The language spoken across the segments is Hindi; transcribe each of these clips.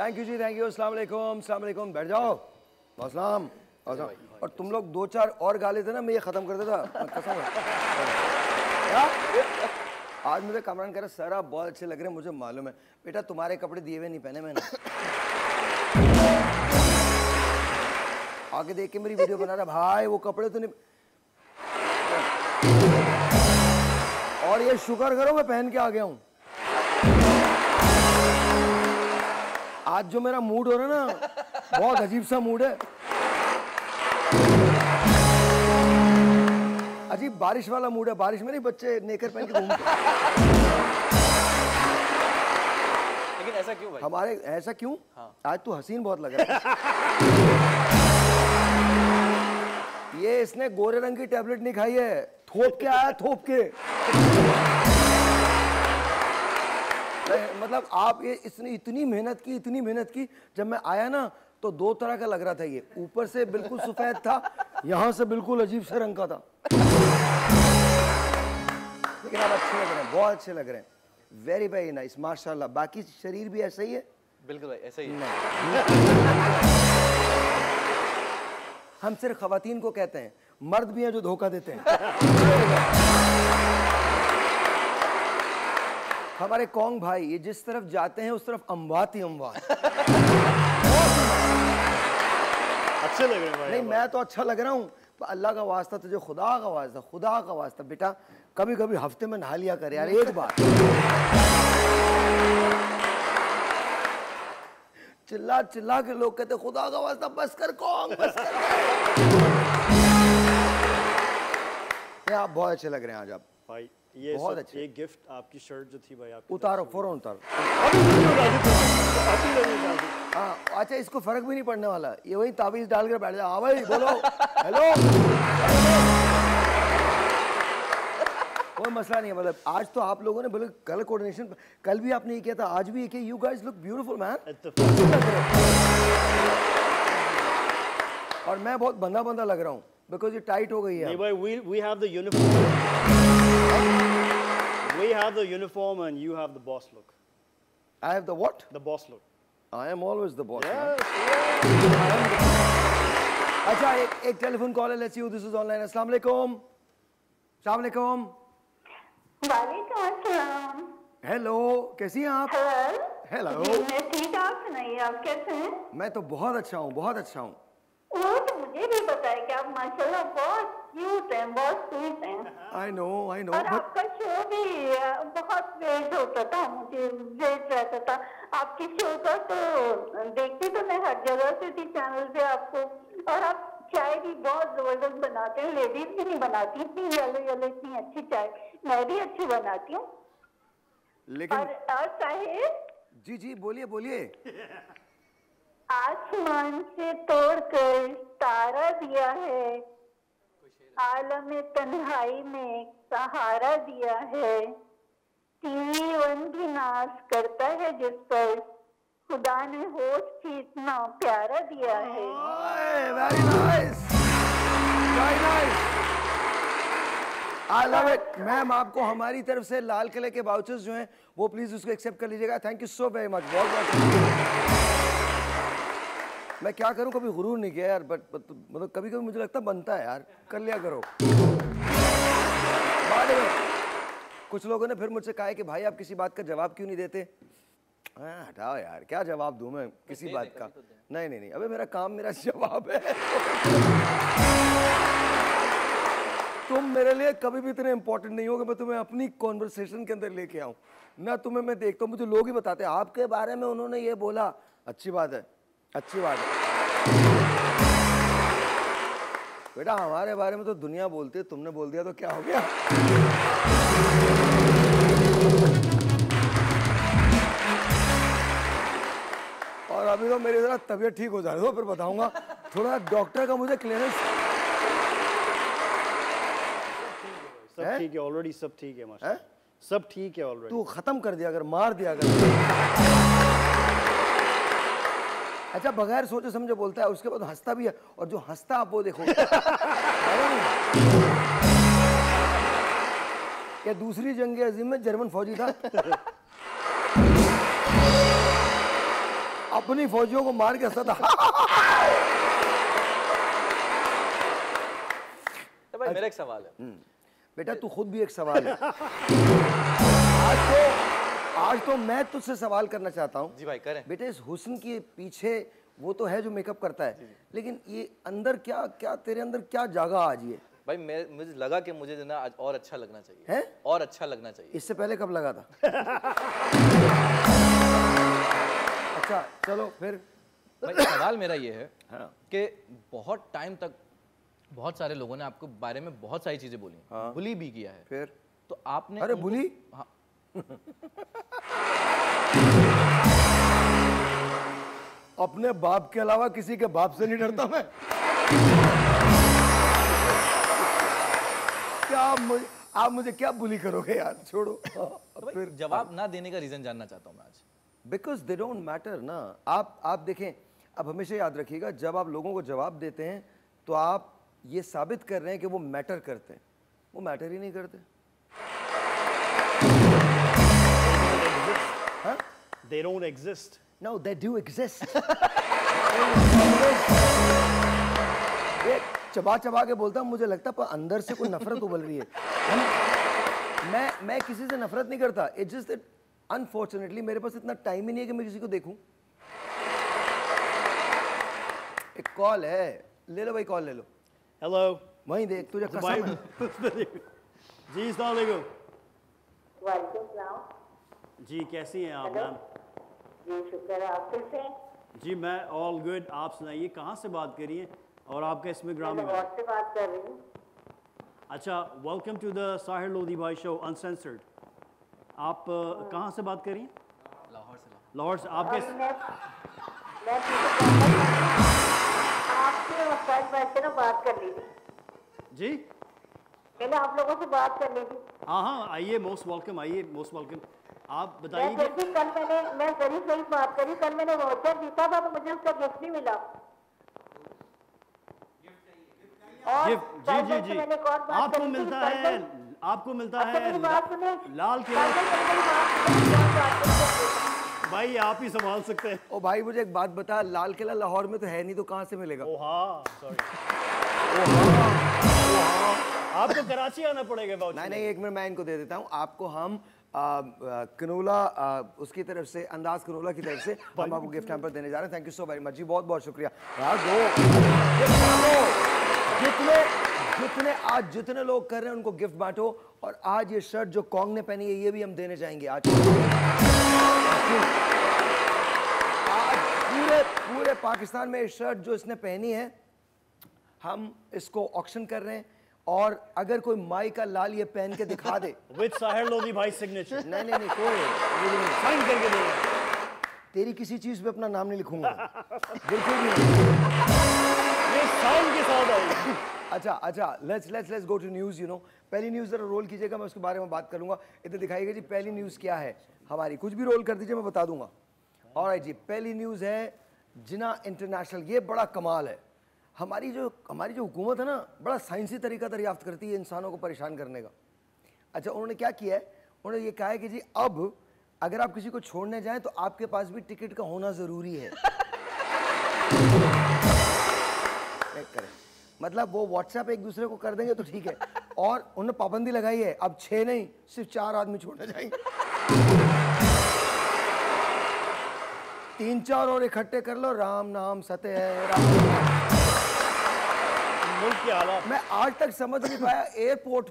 Thank you ji, thank you. अस्सलाम वालेकुम, अस्सलाम वालेकुम। बैठ जाओ। अस्सलाम। और तुम लोग 2-4 और गा लेते ना, मैं ये खत्म कर देता। कसम है। आज मुझे कमरान कह रहा सर आप बहुत अच्छे लग रहे हैं, मुझे मालूम है। बेटा तुम्हारे कपड़े दिए हुए नहीं पहने मैंने। आगे देख के मेरी वीडियो बना रहा भाई, वो कपड़े तो नहीं। और ये शुक्र करो मैं पहन के आ गया हूं। आज जो मेरा मूड हो रहा है ना, बहुत अजीब सा मूड है। अजीब बारिश वाला मूड है। बारिश में नहीं बच्चे नेकर पहन के घूमते। लेकिन ऐसा क्यों भाई? हमारे ऐसा क्यों? हाँ। आज तू हसीन बहुत लग रहा है। ये इसने गोरे रंग की टैबलेट नहीं खाई है, थोप के आया, थोप के। मतलब आप ये इसने इतनी मेहनत की, जब मैं आया ना तो 2 तरह का लग रहा था। ये ऊपर से बिल्कुल सफेद था, यहाँ से बिल्कुल अजीब से रंग का था। लेकिन आप अच्छे लग रहे हैं, बहुत अच्छे लग रहे हैं। वेरी वेरी नाइस, माशाल्लाह। बाकी शरीर भी ऐसा ही है? बिल्कुल भाई ऐसा ही है। हम सिर्फ खवातीन को कहते हैं, मर्द भी हैं जो धोखा देते हैं। हमारे कौंग भाई ये जिस तरफ जाते हैं उस तरफ अम्बात ही अम्बात। अच्छे लग रहे हैं भाई। नहीं मैं तो अच्छा लग रहा हूँ, तो अल्लाह का वास्ता तुझे, खुदा का वास्ता बेटा कभी कभी हफ्ते में नहा लिया कर यार, एक बार। चिल्ला चिल्ला के लोग कहते खुदा का वास्ता बस कर कौन, बस कर। आप बहुत अच्छे लग रहे हैं आज आप भाई। ये बहुत अच्छे। ये गिफ्ट आपकी शर्ट जो थी भाई आपकी, उतारो फौरन उतारो। हाँ अच्छा, इसको फर्क भी नहीं पड़ने वाला, ये वही ताबीज डाल कर बैठ जा। हाँ भाई बोलो हेलो। कोई मसला नहीं है। मतलब आज तो आप लोगों ने बोले कल कोऑर्डिनेशन, कल भी आपने ये किया था, आज भी ये किया। You guys look beautiful man. और मैं बहुत बंदा बंदा लग रहा हूँ बिकॉज ये टाइट हो गई है। नहीं भाई, we have the uniform. We have the uniform and you have the boss look. I have the what? The boss look. I am always the boss. Yes. अच्छा एक टेलीफोन कॉल है, let's see who this is online. अस्सलाम वालेकुम। अस्सलाम वालेकुम। वालेकुम अस्सलाम। हेलो, कैसी हैं आप? हेलो। मैं ठीक, आप सुनाइए, आप कैसे हैं? मैं तो बहुत अच्छा हूँ, बहुत अच्छा हूँ। वो तो मुझे भी पता है कि आप माशाल्लाह बहुत क्यूट हैं, बहुत स्वीट हैं। I know. और आपका शो भी बहुत वेट होता था, मुझे वेट रहता था आपके शो का। तो देखती तो मैं हर जगह से थी चैनल पे आपको। और आप चाय भी बहुत जबरदस्त बनाते हैं, लेडीज भी नहीं बनाती इतनी येलो इतनी अच्छी चाय। मैं भी अच्छी बनाती हूँ। लेकिन और साहिब जी बोलिए। आसमान से तोड़कर तारा दिया है, आलम तन्हाई में सहारा दिया है। टीवी वन भी नाज करता है जिस पर, खुदा ने होश भी इतना प्यारा दिया है। Very nice, very nice, I love it. Ma'am आपको हमारी तरफ से लाल किले के वाउचर्स जो हैं वो प्लीज उसको एक्सेप्ट कर लीजिएगा। Thank you so very much, बहुत बहुत। मैं क्या करूं, कभी गुरूर नहीं किया यार, बट मतलब कभी कभी मुझे लगता बनता है यार, कर लिया करो। बाद में कुछ लोगों ने फिर मुझसे कहा है कि भाई आप किसी बात का जवाब क्यों नहीं देते। हटाओ यार, क्या जवाब दूं मैं किसी बात का। नहीं, अबे मेरा काम मेरा जवाब है। तुम मेरे लिए कभी भी इतने इंपॉर्टेंट नहीं हो कि मैं तुम्हें अपनी कॉन्वर्सेशन के अंदर लेके आऊं ना। तुम्हें मैं देखता हूं, मुझे लोग ही बताते हैं आपके बारे में उन्होंने ये बोला। अच्छी बात है बेटा, हमारे बारे में तो दुनिया बोलती है, तुमने बोल दिया तो क्या हो गया। और अभी तो मेरी जरा तबीयत ठीक हो जा रही है, फिर बताऊंगा। थोड़ा डॉक्टर का मुझे क्लियरेंस। सब ठीक है ऑलरेडी, सब ठीक है माशाल्लाह, सब ठीक है ऑलरेडी। तू खत्म कर दिया अगर, मार दिया अगर। अच्छा बगैर सोचे समझे बोलता है, उसके बाद हंसता भी है, और जो हंसता आप वो देखो। क्या दूसरी जंग अजीम में जर्मन फौजी था। अपनी फौजियों को मार के हंसा था। तो भाई मेरा एक सवाल है। बेटा तू खुद भी एक सवाल है। आज तो मैं तुझसे सवाल करना चाहता हूँ। जी भाई करें। बेटे इस हुस्न के पीछे वो तो है जो मेकअप करता है, लेकिन ये अंदर क्या क्या तेरे अंदर क्या जागा आज ये? भाई मुझे लगा कि मुझे जो ना आज और अच्छा लगना चाहिए है? और अच्छा लगना चाहिए। इससे पहले कब लगा था? अच्छा चलो फिर। भाई सवाल मेरा ये है हाँ। कि बहुत टाइम तक बहुत सारे लोगों ने आपको बारे में बहुत सारी चीजें बोली, हाँ। बुली भी किया है, फिर तो आपने अरे उनको- बुली? हाँ। अपने बाप के अलावा किसी के बाप से नहीं डरता मैं। क्या आप मुझे क्या बुली करोगे यार, छोड़ो। तो भाई जवाब ना देने का रीजन जानना चाहता हूँ मैं आज। बिकॉज दे डोंट मैटर ना। आप देखें, अब हमेशा याद रखिएगा, जब आप लोगों को जवाब देते हैं तो आप ये साबित कर रहे हैं कि वो मैटर करते हैं। वो मैटर ही नहीं करते। हाँ? They don't exist. No, they do exist. ये चबा चबा के बोलता हूँ, मुझे लगता पर अंदर से कोई नफरत उबल रही है। मैं किसी से नफरत नहीं करता। इट्स जस्ट दैट अनफॉर्चुनेटली मेरे पास इतना टाइम ही नहीं है कि मैं किसी को देखूं। एक कॉल है, ले लो भाई, कॉल ले लो। Hello. वहीं देख, तुझे कसम है। जी अस्सलाम वालेकुम। वालेकुम सलाम। जी कैसी हैं आप मैम? जी शुक्र है, आप कैसे हैं? जी मैं ऑल गुड। आप सुनाइए कहाँ से बात कर रही हैं और आपका इसमें ग्राम मैं लाहौर से बात कर रही हूँ। अच्छा, welcome to the Sahir Lodhi भाई शो अनसेंसर्ड। आप कहाँ से बात कर रही हैं? लाहौर से। लाहौर से। आपके और मैं आपसे मसाज भाई से ना बात कर ली थी। जी मैंने आप लोगों से बात कर ली थी। हाँ हाँ, आइए, मोस्ट वेलकम, आइए, मोस्ट वेलकम। आप मैं बताइए कि कल मैं सही बात करी। कल मैंने वाउचर जीता था तो मुझे उसका गिफ्ट नहीं मिला। और गिफ्ट, कल जी जब जी से जी, मैंने कॉल बात आपको करी थी, मिलता कल है, जब- आपको मिलता अच्छा, है मेरी बात सुने। लाल कल किला। जब मेरी बात सुने, क्या बात करी? भाई आप ही संभाल सकते हैं। ओ भाई मुझे एक बात बता, लाल किला लाहौर में तो है नहीं, तो कहाँ से मिलेगा? ओ हाँ, सॉरी। आपको कराची आना पड़ेगा वाउचर। नहीं नहीं, एक मिनट मैं इनको दे देता हूँ। आपको हम कनोला उसकी तरफ से, अंदाज कनोला की तरफ से हम आपको गिफ्ट हैम्पर देने जा रहे हैं। Thank you so very much जी, बहुत बहुत शुक्रिया यार। जितने लोग कर रहे हैं उनको गिफ्ट बांटो। और आज ये शर्ट जो कॉन्ग ने पहनी है ये भी हम देने जाएंगे आज पूरे पाकिस्तान में ये शर्ट जो इसने पहनी है हम इसको ऑक्शन कर रहे हैं। और अगर कोई माई का लाल ये पहन के दिखा दे विद साहिर लोधी भाई सिग्नेचर, नहीं नहीं नहीं, कोई साइन करके देंगे। तेरी किसी चीज पे अपना नाम नहीं लिखूंगा बिल्कुल भी नहीं। ये साइन के साथ आएगी। अच्छा let's go to news. You know, पहली न्यूज़ जरा रोल कीजिएगा, मैं उसके बारे में बात करूंगा। इधर दिखाइएगा जी, पहली न्यूज़ क्या है हमारी। कुछ भी रोल कर दीजिए, मैं बता दूंगा। ऑलराइट जी, पहली न्यूज़ है जिना इंटरनेशनल। ये बड़ा कमाल है। हमारी जो हुकूमत है ना, बड़ा साइंसी तरीका दरियाफ्त करती है इंसानों को परेशान करने का। अच्छा, उन्होंने क्या किया है, उन्होंने ये कहा है कि जी अब अगर आप किसी को छोड़ने जाएं तो आपके पास भी टिकट का होना ज़रूरी है। करें मतलब वो व्हाट्सएप एक दूसरे को कर देंगे तो ठीक है। और उन्होंने पाबंदी लगाई है, अब 6 नहीं सिर्फ 4 आदमी छोड़ने जाएंगे। 3-4 और इकट्ठे कर लो, राम नाम सत्य है, राम नाम। मुल्क के हालात। मैं आज तक समझ नहीं पाया एयरपोर्ट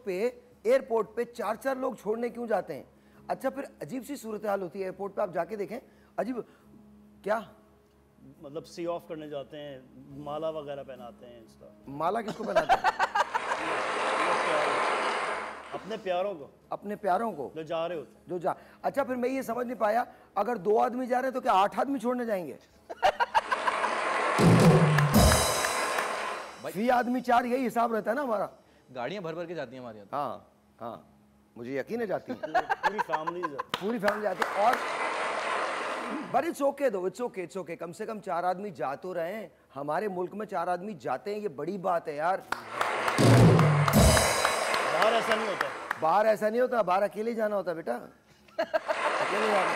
पे 4-4 लोग छोड़ने क्यों जाते हैं। अच्छा, फिर अजीब सी सूरत हाल होती है एयरपोर्ट पे, आप जाके देखें अजीब। क्या मतलब सी ऑफ करने जाते हैं, माला वगैरह पहनाते हैं इसका। माला किसको पहनाते हैं? अपने प्यारों को, अपने प्यारों को जो जा रहे होते हैं। जो जा। अच्छा, फिर मैं ये समझ नहीं पाया, अगर 2 आदमी जा रहे हैं तो क्या 8 आदमी छोड़ने जाएंगे? फी आदमी 4, यही हिसाब रहता है ना हमारा। गाड़ियां भर भर के जाती हैं हमारे यहाँ। हाँ, मुझे यकीन है जाती है। पूरी फैमिली पूरी फैमिली जाती है। और बट इट्स ओके दो, इट्स ओके। कम से कम 4 आदमी जा तो रहे हैं। हमारे मुल्क में 4 आदमी जाते हैं, ये बड़ी बात है यार। बाहर ऐसा नहीं होता। बाहर ऐसा नहीं होता, बाहर अकेले जाना होता बेटा, अकेले जाना।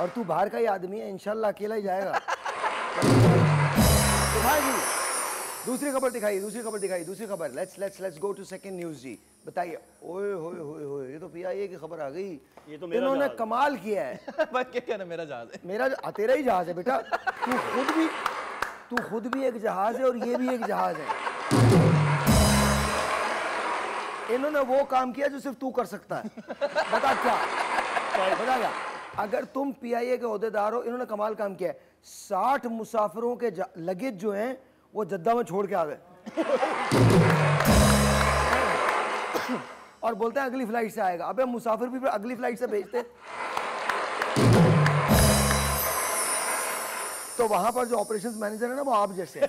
और तू बाहर का ही आदमी है, इंशाल्लाह अकेला ही जाएगा। दिखाएगी दूसरी खबर, दूसरी खबर। Let's go to second news जी। बताइए। ओए होए होए होए, ये तो PIA की खबर आ गई। ये तो मेरा इन्होंने जहाज। कमाल किया है। भाई क्या कहना, मेरा जहाज है। तेरा ही जहाज है बेटा। तू खुद भी एक जहाज है और ये भी एक जहाज है। इन्होंने वो काम किया जो सिर्फ तू कर सकता है। बता क्या? अगर तुम PIA के ओहदेदार हो, इन्होंने कमाल काम किया है। 60 मुसाफिरों के लगेज जो हैं वो जद्दा में छोड़ के आ गए और बोलते हैं अगली फ्लाइट से आएगा। अबे मुसाफिर भी अगली फ्लाइट से भेजते। तो वहां पर जो ऑपरेशंस मैनेजर है ना, वो आप जैसे है।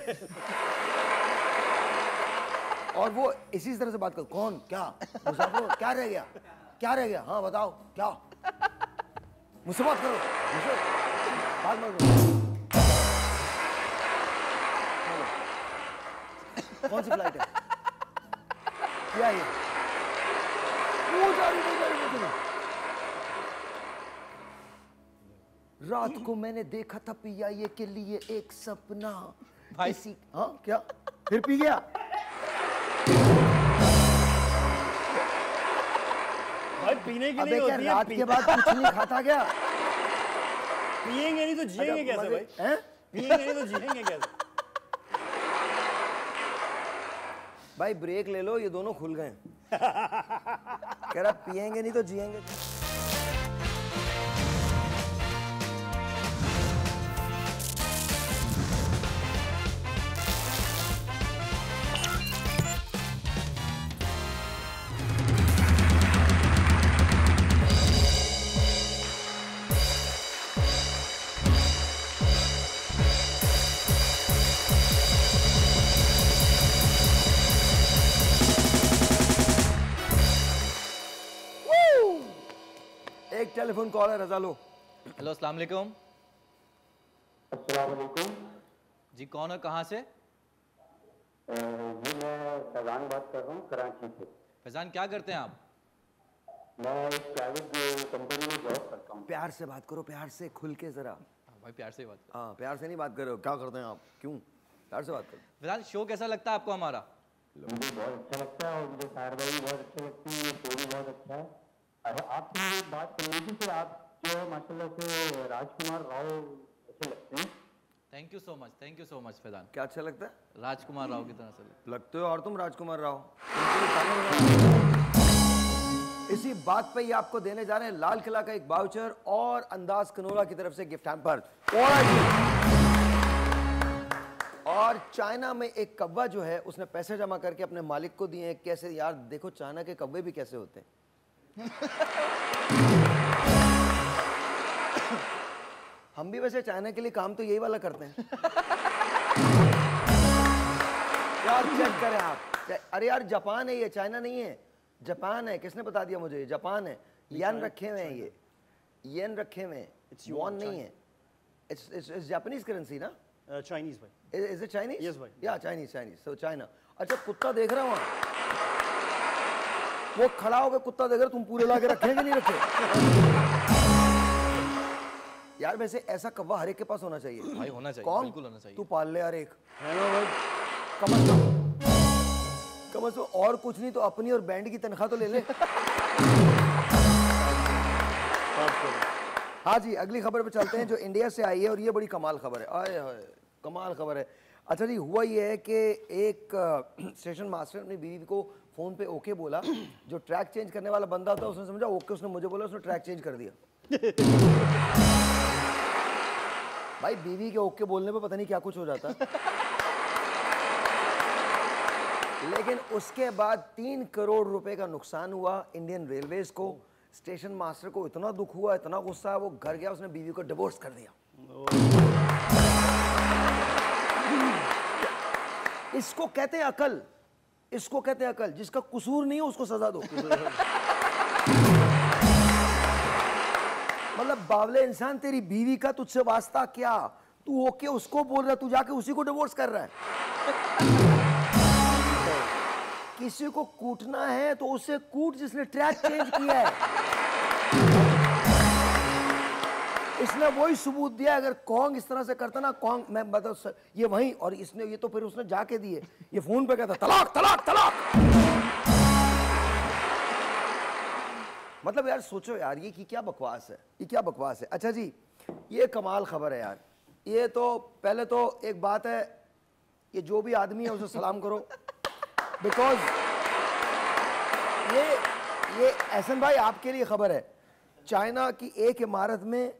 और वो इसी तरह से बात कर, कौन क्या मुसाफिर, क्या रह गया, हाँ बताओ क्या, मुझसे बात करो, मुझसे बात मत करो। कौन सी फ्लाइट है? क्या ये? वो जा रही। रात को मैंने देखा था PIA के लिए एक सपना। भाई हाँ क्या? फिर पी गया? भाई पीने की अबे नहीं क्या होती है, रात के बाद कुछ नहीं खाता क्या? पिएंगे नहीं तो जिएंगे कैसे भाई? हैं? पिएंगे नहीं तो जिएंगे कैसे? भाई ब्रेक ले लो, ये दोनों खुल गए। कह रहा पिएंगे नहीं तो जिएंगे। एक टेलीफोन कॉल है, रजा लो। हेलो, अस्सलाम वालेकुम। अस्सलाम वालेकुम जी, कौन है, कहाँ से? जी मैं फैजान बात कर रहा हूँ कराची से। फैजान, क्या करते हैं आप? मैं एक प्राइवेट कंपनी में जॉब करता हूँ। प्यार से बात करो, प्यार से, खुल के जरा। हाँ, भाई प्यार से ही बात करो। हाँ प्यार से नहीं बात करो, क्या करते हैं आप, क्यों? प्यार से बात करो। फैजान, शो कैसा लगता है आपको हमारा? मुझे बहुत अच्छा लगता है और मुझे साहिर भाई भी बहुत अच्छे लगते हैं, ये शो भी बहुत अच्छा है। अरे आपसे ये बात करनी थी कि आप जो है माशाल्लाह से राजकुमार राव अच्छे लगते हैं। Thank you so much Faizan. क्या अच्छा लगता है? राजकुमार राव की तरह से लगते हो और तुम राजकुमार राव। इसी बात पे ही आपको देने जा रहे हैं लाल किला का एक वाउचर और अंदाज कनोरा की तरफ से गिफ्ट हैम्पर। और चाइना में एक कौवा जो है उसने पैसे जमा करके अपने मालिक को दिए। कैसे यार, देखो चाइना के कौवे भी कैसे होते हैं। हम भी वैसे चाइना के लिए काम तो यही वाला करते हैं। यार चेक करें आप। अरे यार जापान है ये, चाइना नहीं है, जापान है। किसने बता दिया मुझे? जापान है। येन रखे हुए हैं, ये येन रखे हुए हैं, वॉन नहीं है। इट्स जापानीज करेंसी ना? चाइनीज भाई। Is eat Chinese? Yes, भाई। या चाइनीज, सो चाइना। अच्छा कुत्ता देख रहा हूँ, वो खड़ा होकर कुत्ता देख रहा, तुम पूरे ला के रखे कि नहीं रखे? यार वैसे ऐसा कौवा हर एक के पास होना चाहिए भाई, होना चाहिए, कौन? बिल्कुल होना चाहिए। तू पाल ले यार एक, है ना भाई? कम से कम और कुछ नहीं तो अपनी और बैंड की तनख्वाह तो ले ले। हाँ जी, अगली खबर पे चलते हैं जो इंडिया से आई है और ये बड़ी कमाल खबर है। आए हाय, कमाल खबर है। अच्छा जी, हुआ ये है कि एक स्टेशन मास्टर अपनी बीवी को फ़ोन पे ओके बोला। जो ट्रैक चेंज करने वाला बंदा था उसने समझा ओके, उसने मुझे बोला, उसने ट्रैक चेंज कर दिया। भाई बीवी के ओके बोलने पे पता नहीं क्या कुछ हो जाता है। लेकिन उसके बाद 3 करोड़ रुपए का नुकसान हुआ इंडियन रेलवेज को। स्टेशन मास्टर को इतना दुख हुआ, इतना गुस्सा है, वो घर गया, उसने बीवी को डिवोर्स कर दिया। इसको कहते हैं अकल, इसको कहते हैं अकल। जिसका कसूर नहीं है उसको सजा दो। मतलब बावले इंसान, तेरी बीवी का तुझसे वास्ता क्या? तू ओके उसको बोल रहा है, तू जाके उसी को डिवोर्स कर रहा है। किसी को कूटना है तो उसे कूट जिसने ट्रैक चेंज किया है। इसने वही सबूत दिया, अगर कॉन्ग इस तरह से करता ना, कॉन्ग मैं मतलब ये वहीं, और इसने ये तो फिर उसने जाके दिए, ये फोन पे कहता तलाक तलाक तलाक। मतलब यार सोचो यार, ये क्या बकवास है, ये क्या बकवास है। अच्छा जी, ये कमाल खबर है यार। ये तो पहले तो एक बात है, ये जो भी आदमी है उसे सलाम करो, बिकॉज ये एहसन भाई आपके लिए खबर है, चाइना की एक इमारत में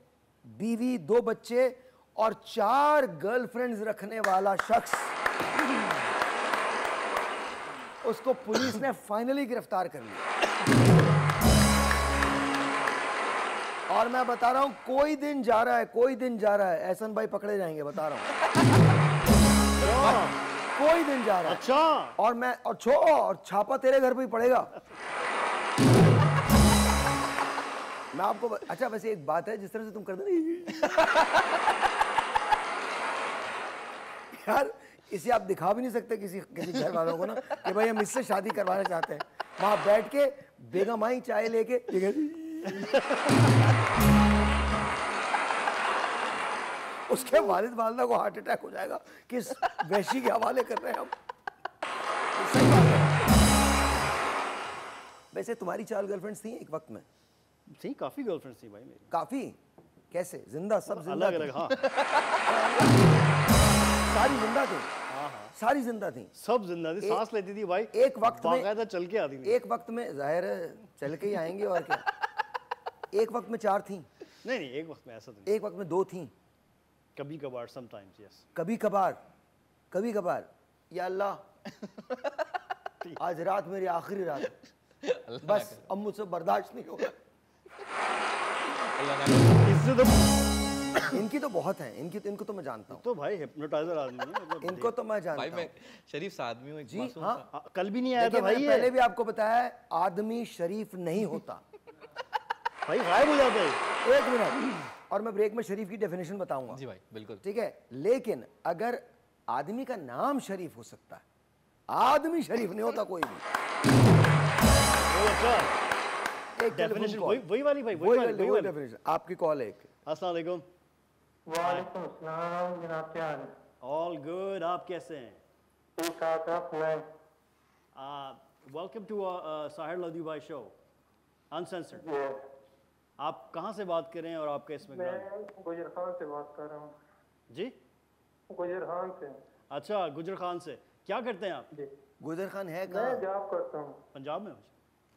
बीवी, 2 बच्चे और 4 गर्लफ्रेंड्स रखने वाला शख्स, उसको पुलिस ने फाइनली गिरफ्तार कर लिया। और मैं बता रहा हूं, कोई दिन जा रहा है, कोई दिन जा रहा है, एहसन भाई पकड़े जाएंगे, बता रहा हूं। कोई दिन जा रहा है। अच्छा। और मैं और छापा तेरे घर पे ही पड़ेगा। मैं आपको अच्छा, वैसे एक बात है, जिस तरह से तुम कर दे यार, इसे आप दिखा भी नहीं सकते किसी घर वालों को ना कि भाई हम इससे शादी करवाना चाहते हैं। वहां बैठ के बेगम आई चाय लेके, उसके वालिद वालिदा को हार्ट अटैक हो जाएगा कि इस वैशी के हवाले कर रहे हैं हम। सही बात है। वैसे तुम्हारी 4 गर्लफ्रेंड्स थी एक वक्त में? थी, काफी गर्लफ्रेंड्स थी भाई मेरी। काफी? कैसे? जिंदा? सब जिंदा? अलग अलग, हाँ। सारी जिंदा थी? सारी जिंदा थी? सब जिंदा थी, सांस लेती थी भाई। एक वक्त में बाकायदा चल के आती थी। एक वक्त में जाहिर है चल के ही आएंगे, और क्या। एक वक्त में 4 थी? नहीं नहीं, एक वक्त में ऐसा तो नहीं। एक वक्त में 2 थी? कभी कभार, समटाइम्स, यस। कभी कभार, कभी कभार। या अल्लाह, आज रात मेरी आखिरी रात है, बस अब मुझसे बर्दाश्त नहीं होगा। इससे तो इनकी तो बहुत है, इनको तो मैं जानता हूँ। तो भाई हिप्नोटाइजर आदमी है, मतलब इनको तो मैं जानता भाई हूँ। मैं शरीफ सा आदमी हूँ, एक जी मासूम हाँ, सा। कल भी नहीं आया था देखिए, भाई मैंने ये। पहले भी आपको बताया है, आदमी शरीफ नहीं होता। भाई गायब हो जाता है। 1 मिनट, और मैं ब्रेक में शरीफ की डेफिनेशन बताऊंगा। जी भाई बिल्कुल। ठीक है, लेकिन अगर आदमी का नाम शरीफ हो सकता है, आदमी शरीफ नहीं होता कोई भी। वो अच्छा एक डेफिनेशन कॉल, वही वाली भाई, वही वाली डेफिनेशन। आपकी कॉल है एक। अस्सलाम वालेकुम। वालेकुम अस्सलाम जनाब, क्या हाल है? ऑल गुड, आप कैसे हैं? ठीक ठाक, आप सुनाएं? वेलकम टू साहिर लोधी भाई शो अनसेंसर्ड। ये आप कहाँ से बात कर रहे हैं और आपका इसमें मैं गुजर खान से बात कर रहा हूँ। जी? गुजर खान से। अच्छा, गुजर खान से। क्या करते हैं आप? जी, गुजर खान है मैं कहाँ? जॉब करता हूँ। पंजाब में?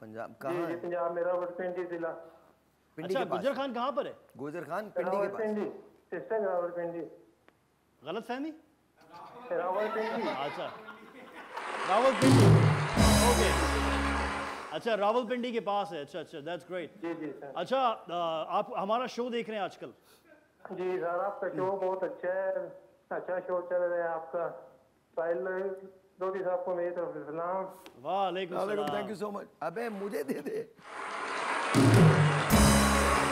पंजाब जी कहाँ जी, है? पंजाब में रावलपिंडी जिला। पिंडी अच्छा, के पास। गुजर खान कहाँ पर है? गुजर खान पिंडी के पास। रावलपिंडी, सिस्टर रावलपिंडी। गलत फहमी? रावलपिंडी। अच्छा, रावलपिंडी, ओके। अच्छा, रावलपिंडी के पास है। अच्छा अच्छा, दैट्स ग्रेट। जी जी सर। अच्छा, आप हमारा शो देख रहे हैं आजकल? जी सर, आपका शो बहुत अच्छा है, अच्छा शो चल रहा है आपका। साहिल लोधी साहब को मेरी तरफ से सलाम। वालेकुम थैंक सलाम। You so much. अबे मुझे दे दे।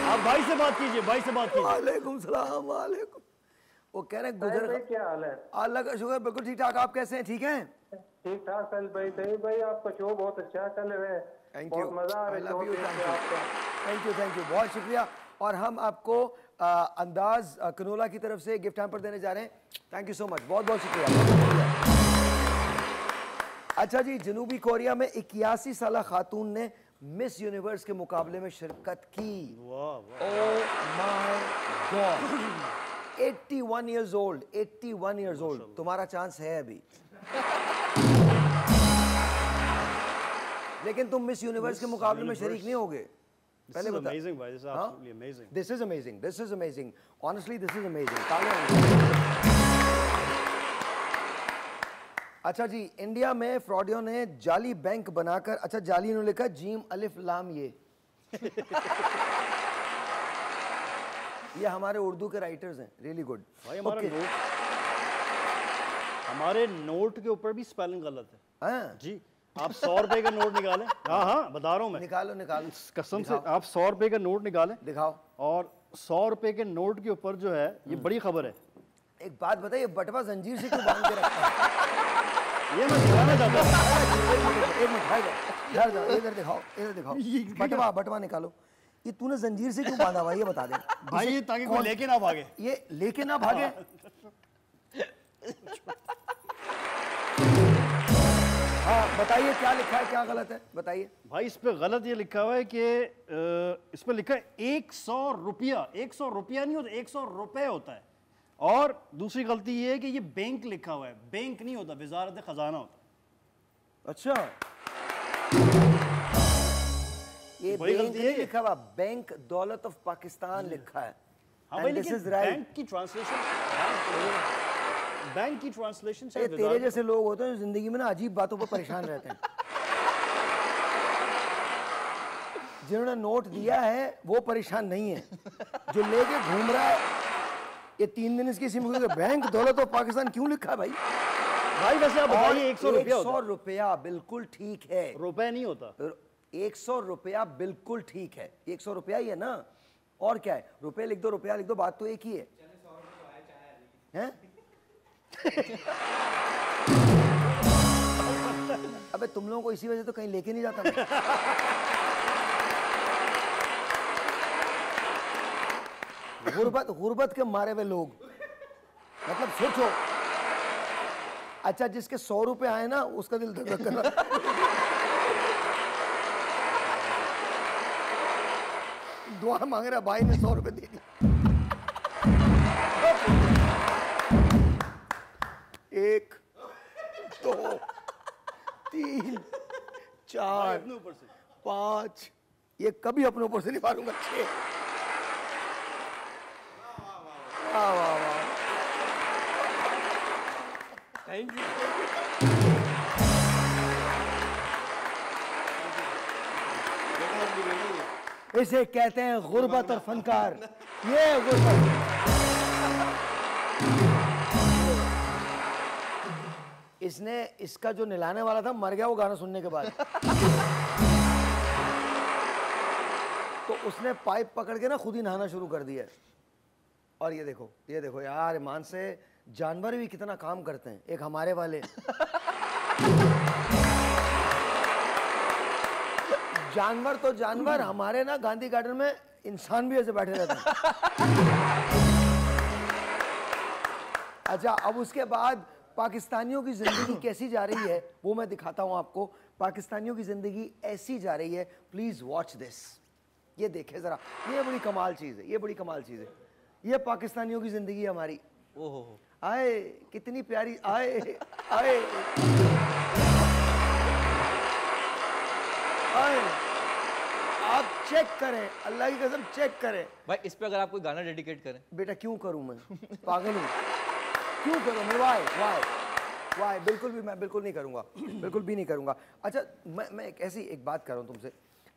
आप भाई से बात कीजिए, भाई से बात कीजिए। वालेकुम सलाम, वालेकुम। वो कह रहे हैं साहिल गुजर भाई क्या हाल है? अल्लाह का शुक्र, बिल्कुल ठीक ठाक। आप कैसे हैं? ठीक हैं? ठीक ठाक साहिल भाई। दही भाई आपका शो बहुत अच्छा चल रहा है। थैंक यू, बहुत मजा आ रहा आई है लव शो यू, देख के आपका। थैंक यू, बहुत शुक्रिया। और हम आपको अंदाज कनोला की तरफ से गिफ्ट हैम्पर देने जा रहे हैं। थैंक यू सो मच, बहुत बहुत शुक्रिया। अच्छा जी, जनूबी कोरिया में 81 साला खातून ने मिस यूनिवर्स के मुकाबले में शिरकत की। वाह वाह। Oh my God, 81 years old, 81 years old। तुम्हारा चांस है अभी। लेकिन तुम मिस यूनिवर्स के मुकाबले में शरीक नहीं होगे। पहले बता। अमेजिंग भाई, this is absolutely amazing. This is amazing. This is amazing. Honestly, this is amazing. तालियां। अच्छा जी, इंडिया में फ्रॉडियों ने जाली बैंक बनाकर, अच्छा जाली ने लिखा जीम अलिफ लाम ये। ये हमारे उर्दू के राइटर्स हैं, रियली गुड। भाई हमारे नोट के ऊपर भी स्पेलिंग गलत है। हाँ जी, आप 100 रुपए का नोट निकालें। हाँ हाँ, बता रहा हूँ मैं, निकालो निकालो, कसम से। आप 100 रुपए का नोट निकालें दिखाओ। और 100 रुपए के नोट के ऊपर जो है, ये बड़ी खबर है। एक बात बताइए, बटवा जंजीर से क्यों बांध के रखा है? ये मैं दिखाना चाहता हूँ। एक मिनट, इधर जाओ, इधर दिखाओ, इधर दिखाओ। बटवा निकालो। ये तूने जंजीर से क्यों बांधा हुआ है, ये बता दे भाई ये ताकि कोई लेके ना भागे। ये लेके ना भागे। हाँ बताइए क्या लिखा है, क्या गलत है बताइए। भाई इस पे गलत ये लिखा हुआ है कि इस पे लिखा है 100 रुपया। 100 रुपया नहीं होता, 100 रुपए होता है। और दूसरी गलती ये है कि ये बैंक लिखा हुआ है, बैंक नहीं होता, वजारत खजाना होता है। अच्छा ये वही बैंक गलती है नहीं ये। लिखा हुआ, बैंक दौलत ऑफ पाकिस्तान लिखा है। हाँ भाई And this लेकिन is right. बैंक की ट्रांसलेशन, बैंक की ट्रांसलेशन ये तेरे जैसे लोग होते हैं जो जिंदगी में ना अजीब बातों पर परेशान रहते हैं। जिन्होंने नोट दिया है वो परेशान नहीं है, जो लेके घूम रहा है ये 3 दिन इसकी सिम बैंक दौलत ऑफ पाकिस्तान क्यों लिखा है भाई। भाई वैसे आप बताइए 100 रुपया 100 होता रुपया बिल्कुल ठीक है, है, रुपए नहीं होता। 100 रुपया बिल्कुल ठीक है, 100 रुपया ही है ना, और क्या है, रुपए लिख दो रुपया लिख दो, बात तो एक ही है। हैं? अबे तुम लोगों को इसी वजह तो कहीं लेके नहीं जाता मैं। गुर्बत के मारे हुए लोग, मतलब सोचो, अच्छा जिसके 100 रुपए आए ना उसका दिल धक धक कर रहा है। दुआ मांग रहा भाई ने 100 रुपए दे दिए। 1 2 3 4 अपने ऊपर से 5, ये कभी अपने ऊपर से नहीं मारूंगा। 6 वाह वाह वाह, थैंक यू। इसे कहते हैं गुर्बत और फनकार, ये गुर्बत। इसने, इसका जो निलाने वाला था मर गया वो गाना सुनने के बाद। तो उसने पाइप पकड़ के ना खुद ही नहाना शुरू कर दिया। और ये देखो यार, ईमान से जानवर भी कितना काम करते हैं, एक हमारे वाले। जानवर तो जानवर, हमारे ना गांधी गार्डन में इंसान भी ऐसे बैठे रहते हैं। अच्छा अब उसके बाद पाकिस्तानियों की जिंदगी कैसी जा रही है वो मैं दिखाता हूं आपको। पाकिस्तानियों की जिंदगी ऐसी जा रही है, प्लीज वॉच दिस। ये देखे जरा, ये बड़ी कमाल चीज है, ये बड़ी कमाल चीज है। ये पाकिस्तानियों की जिंदगी हमारी, ओहो आए कितनी प्यारी, आए आए आए, आप चेक करें, अल्लाह की कसम चेक करें। भाई इस पे अगर आप कोई गाना डेडिकेट करें। बेटा क्यों करूं मैं, पागल हूं, क्यों करूं मैं, वाई वाई वाई, बिल्कुल भी, मैं बिल्कुल नहीं करूंगा, बिल्कुल भी नहीं करूंगा। अच्छा मैं एक ऐसी एक बात कर रहा हूं तुमसे,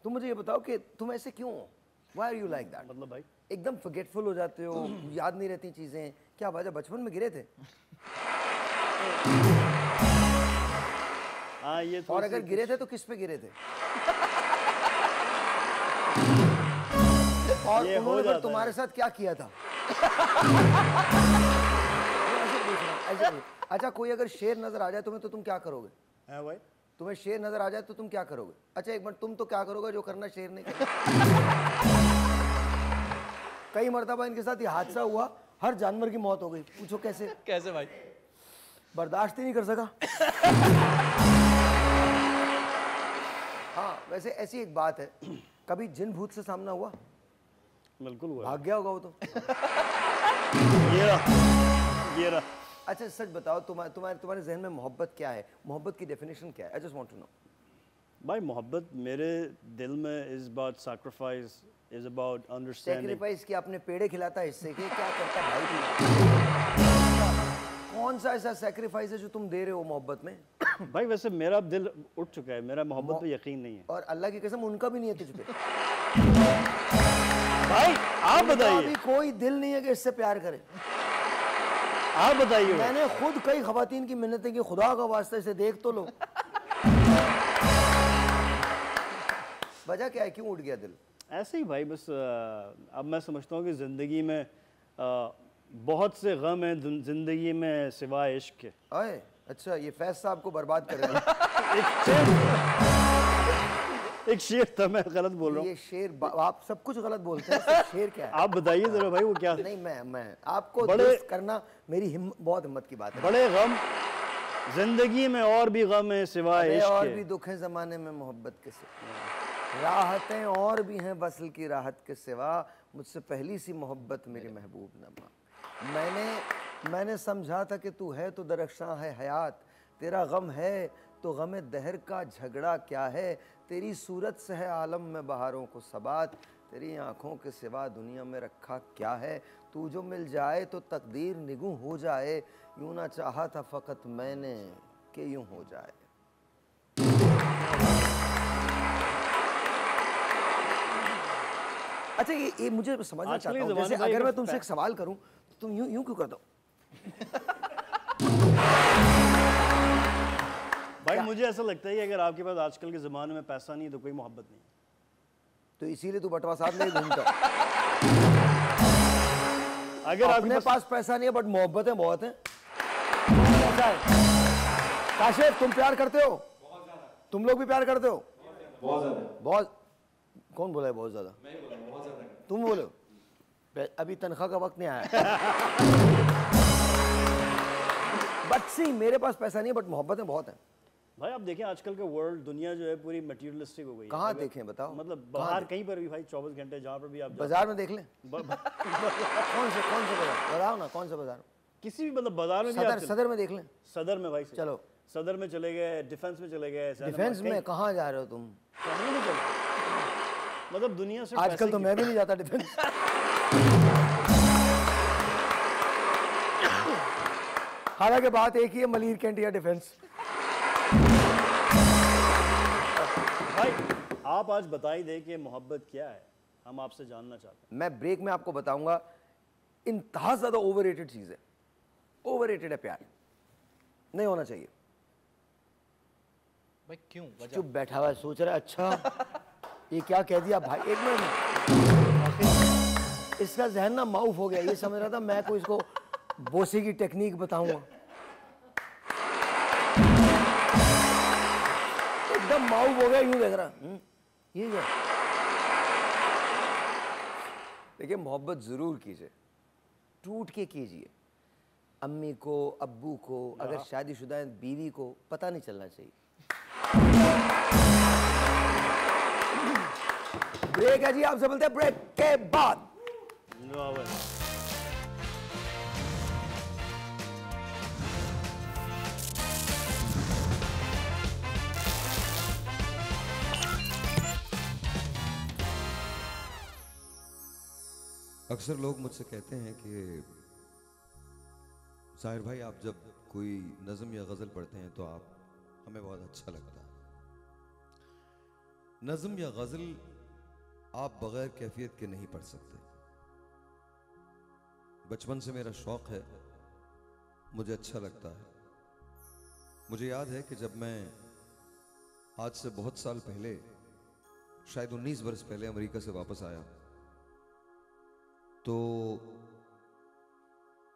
तुम मुझे ये बताओ कि तुम ऐसे क्यों हो, why are you like that? मतलब भाई एकदम फॉरगेटफुल हो जाते हो, याद नहीं रहती चीजें, क्या वजह, बचपन में गिरे थे? हाँ ये और अगर गिरे थे तो किस पे गिरे थे? और ये हो उन्होंने जाता फिर तुम्हारे साथ क्या किया था? ऐसे पूछ रहा हूं, ऐसे पूछ। अच्छा कोई अगर शेर नजर आ जाए तुम्हें तो तुम क्या करोगे? है भाई, तुम्हें शेर नजर आ जाए तो तुम क्या करोगे? अच्छा एक मिनट, तुम तो क्या करोगे जो करना शेर नहीं करेगा? कई मर्तबा इनके साथ ये हादसा हुआ, हर जानवर की मौत हो गई। पूछो कैसे? कैसे भाई? बर्दाश्त ही नहीं कर सका। हाँ वैसे ऐसी एक बात है, कभी जिन भूत से सामना हुआ? बिल्कुल हुआ। भाग गया होगा वो तो। ये रहा। अच्छा सच बताओ, तुम्हारे जहन में मोहब्बत क्या है? मोहब्बत की डेफिनेशन क्या है? I just want to know. भाई मोहब्बत मेरे दिल में is about sacrifice, is about understanding. Sacrifice की आपने पेड़े खिलाता है इससे कि क्या करता भाई तू? कौन सा ऐसा सैक्रिफाइस है जो तुम दे रहे हो मोहब्बत में? भाई वैसे मेरा दिल उठ चुका है, मेरा मोहब्बत पे यकीन नहीं है। और अल्लाह की कसम उनका भी नहीं है तुझ पे। भाई आप उनका बताइए, भी कोई दिल नहीं है कि इससे प्यार करे। आप बताइए। मैंने खुद कई खवातीन की मिन्नतें की, खुदा का वास्ता इसे देख तो लो। वजह क्या है, क्यों उठ गया दिल? ऐसे ही भाई, बस अब मैं समझता हूँ कि ज़िंदगी में बहुत से गम हैं ज़िंदगी में सिवाय इश्क के। आए अच्छा, ये फैज साहब को बर्बाद करेगा। एक शेर था, मैं गलत बोल रहा हूँ। ये शेर आप सब कुछ गलत बोलते हैं, सिर्फ शेर क्या है? आप बताइए जरा भाई वो क्या। नहीं मैं आपको बड़े- दुरुस्त करना मेरी बहुत हिम्मत की बात है। बड़े गम जिंदगी में और भी गम है सिवाय अरे इश्क और के। भी दुख है जमाने में मोहब्बत के सिवा, राहतें और भी हैं वसल की राहत के सिवा, मुझसे पहली सी मोहब्बत मेरी महबूब नमा। मैंने समझा था कि तू है तो दरख्शां है हयात, तेरा गम है तो गमे दहर का झगड़ा क्या है, तेरी सूरत से है आलम में बहारों को सबात, तेरी आंखों के सिवा दुनिया में रखा क्या है, तू जो मिल जाए तो तकदीर निगू हो जाए, यूं ना चाहा था फ़कत मैंने कि यूं हो जाए। अच्छा ये मुझे समझना आजकल चाहता के हूँ, जैसे ज़माने में अगर ये मैं तुमसे एक सवाल करूँ तो तुम यूं यूं क्यों करते हो? भाई मुझे ऐसा लगता है कि अगर आपके पास आजकल के ज़माने में पैसा नहीं है तो कोई मोहब्बत नहीं है। तो इसीलिए तू बटवा साथ नहीं घूमता। अगर आपके अपने पास पास पैसा नहीं है बट मोहब्बतें बहुत हैं। ऐसा है। काशिफ तुम प्यार करते हो? तुम लोग भी प्यार करते हो? बहुत ज्यादा। बहुत। कौन बोला है बहुत ज्यादा? मैं बोला बहुत ज्यादा। तुम बोलो। अभी तनख्वाह का वक्त नहीं आया। बट सी मेरे पास पैसा नहीं है बट मोहब्बतें बहुत हैं। भाई आप देखें आजकल का वर्ल्ड दुनिया जो है पूरी मटेरियलिस्टिक हो गई है। कहाँ देखें बताओ? मतलब बाहर कहीं पर भी भाई 24 घंटे जहाँ पर भी आप बाजार में देख लें। ब- ब- कौन से बाजार बताओ ना, कौन सा बाजार? किसी भी मतलब बाजार में भी आप सदर में देख लें। सदर में भाई चलो सदर में चले गए, डिफेंस में चले गए, डिफेंस में कहाँ जा रहे हो तुम? कहीं नहीं चले। मतलब दुनिया से आजकल तो मैं भी नहीं जाता डिफेंस। हालांकि बात एक ही है, मलीर कैंट या डिफेंस। भाई आप आज बताई दे कि मोहब्बत क्या है, हम आपसे जानना चाहते हैं। मैं ब्रेक में आपको बताऊंगा, इंतहा ज्यादा ओवररेटेड चीज है। ओवररेटेड है प्यार, नहीं होना चाहिए। भाई क्यों? वजह? चुप बैठा हुआ है, सोच रहा है अच्छा ये क्या कह दिया भाई। एक मिनट, इसका जहन ना माउफ हो गया, ये समझ रहा था मैं कोई इसको बोसे की टेक्निक बताऊंगा। एकदम माउफ हो गया, यूं देख रहा ये क्या। देखिए मोहब्बत जरूर कीजिए, टूट के कीजिए। अम्मी को, अब्बू को, अगर शादीशुदा है बीवी को पता नहीं चलना चाहिए। ब्रेक है जी, आपसे बोलते हैं ब्रेक के बाद। अक्सर लोग मुझसे कहते हैं कि साहिर भाई आप जब कोई नज़म या गज़ल पढ़ते हैं तो आप हमें बहुत अच्छा लगता है। नज़म या गज़ल आप बगैर कैफियत के नहीं पढ़ सकते। बचपन से मेरा शौक़ है, मुझे अच्छा लगता है। मुझे याद है कि जब मैं आज से बहुत साल पहले, शायद 19 वर्ष पहले अमेरिका से वापस आया तो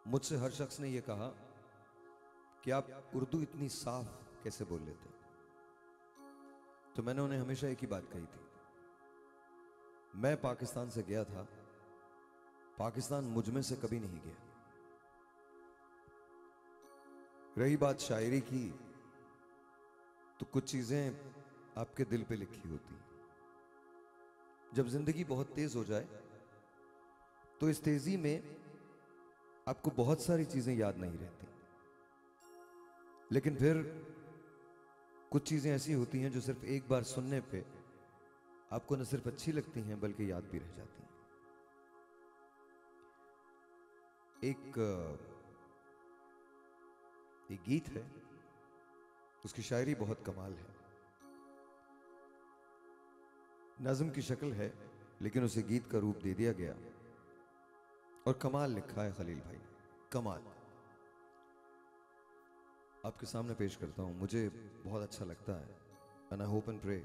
मुझसे हर शख्स ने यह कहा कि आप उर्दू इतनी साफ कैसे बोल लेते। तो मैंने उन्हें हमेशा एक ही बात कही थी, मैं पाकिस्तान से गया था, पाकिस्तान मुझ में से कभी नहीं गया। रही बात शायरी की, तो कुछ चीजें आपके दिल पे लिखी होती। जब जिंदगी बहुत तेज हो जाए तो इस तेजी में आपको बहुत सारी चीजें याद नहीं रहती, लेकिन फिर कुछ चीजें ऐसी होती हैं जो सिर्फ एक बार सुनने पे आपको न सिर्फ अच्छी लगती हैं बल्कि याद भी रह जाती हैं। एक गीत है, उसकी शायरी बहुत कमाल है। नज़म की शक्ल है लेकिन उसे गीत का रूप दे दिया गया और कमाल लिखा है खलील भाई, कमाल। आपके सामने पेश करता हूं, मुझे बहुत अच्छा लगता है and I hope and pray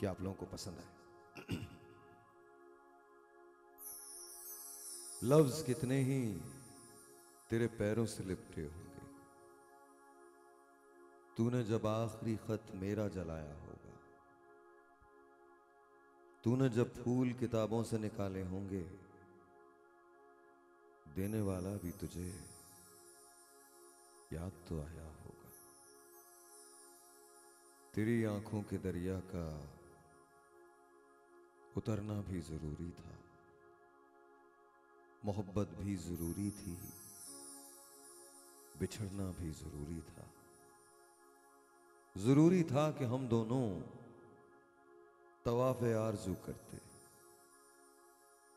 कि आप लोगों को पसंद आए। लफ्ज कितने ही तेरे पैरों से लिपटे होंगे, तूने जब आखिरी खत मेरा जलाया होगा। तूने जब फूल किताबों से निकाले होंगे, देने वाला भी तुझे याद तो आया होगा। तेरी आंखों के दरिया का उतरना भी जरूरी था, मोहब्बत भी जरूरी थी, बिछड़ना भी जरूरी था। जरूरी था कि हम दोनों तवाफ़े आरज़ू करते,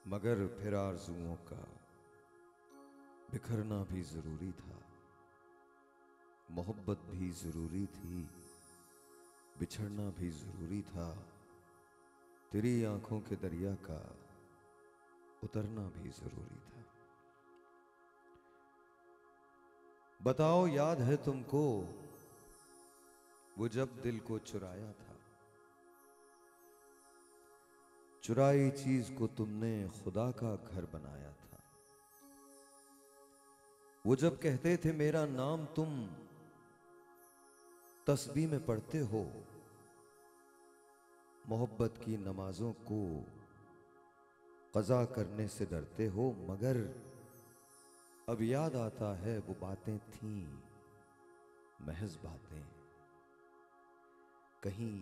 मगर फिर आरज़ुओं का बिखरना भी जरूरी था। मोहब्बत भी जरूरी थी, बिछड़ना भी जरूरी था। तेरी आंखों के दरिया का उतरना भी जरूरी था। बताओ याद है तुमको वो जब दिल को चुराया था, चुराई चीज को तुमने खुदा का घर बनाया था। वो जब कहते थे मेरा नाम तुम तस्बीह में पढ़ते हो, मोहब्बत की नमाजों को कज़ा करने से डरते हो, मगर अब याद आता है वो बातें थीं महज बातें, कहीं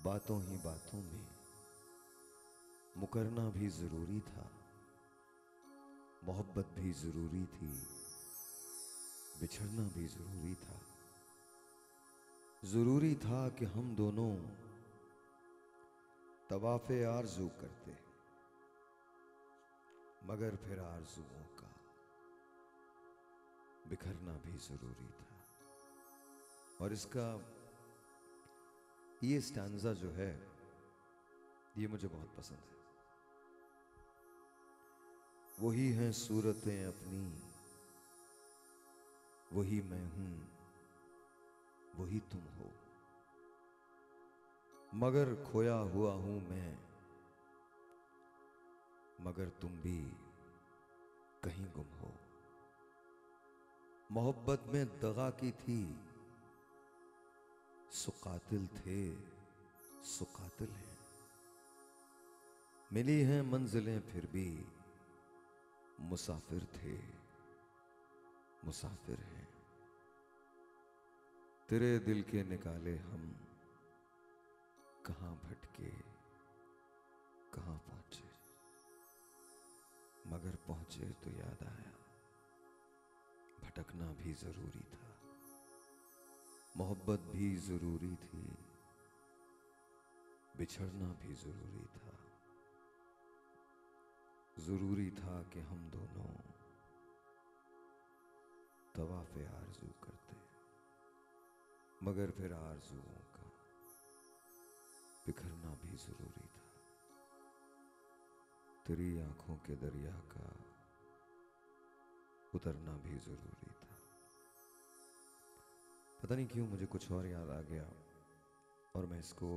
बातों ही बातों में मुकरना भी जरूरी था। मोहब्बत भी जरूरी थी, बिछड़ना भी जरूरी था। जरूरी था कि हम दोनों तवाफ़े आरज़ू करते, मगर फिर आरज़ुओं का बिखरना भी जरूरी था। और इसका ये स्टैंज़ा जो है ये मुझे बहुत पसंद है। वही हैं सूरतें अपनी, वही मैं हूं, वही तुम हो, मगर खोया हुआ हूं मैं, मगर तुम भी कहीं गुम हो। मोहब्बत में दगा की थी, सुकातिल थे, सुकातिल हैं। मिली हैं मंजिलें फिर भी मुसाफिर थे, मुसाफिर हैं। तेरे दिल के निकाले हम कहां भटके, कहां पहुंचे, मगर पहुंचे तो याद आया भटकना भी जरूरी था। मोहब्बत भी जरूरी थी, बिछड़ना भी जरूरी था। जरूरी था कि हम दोनों तवाफ़े आरज़ू करते, मगर फिर आरज़ुओं का बिखरना भी जरूरी था। तेरी आंखों के दरिया का उतरना भी जरूरी था। पता नहीं क्यों मुझे कुछ और याद आ गया और मैं इसको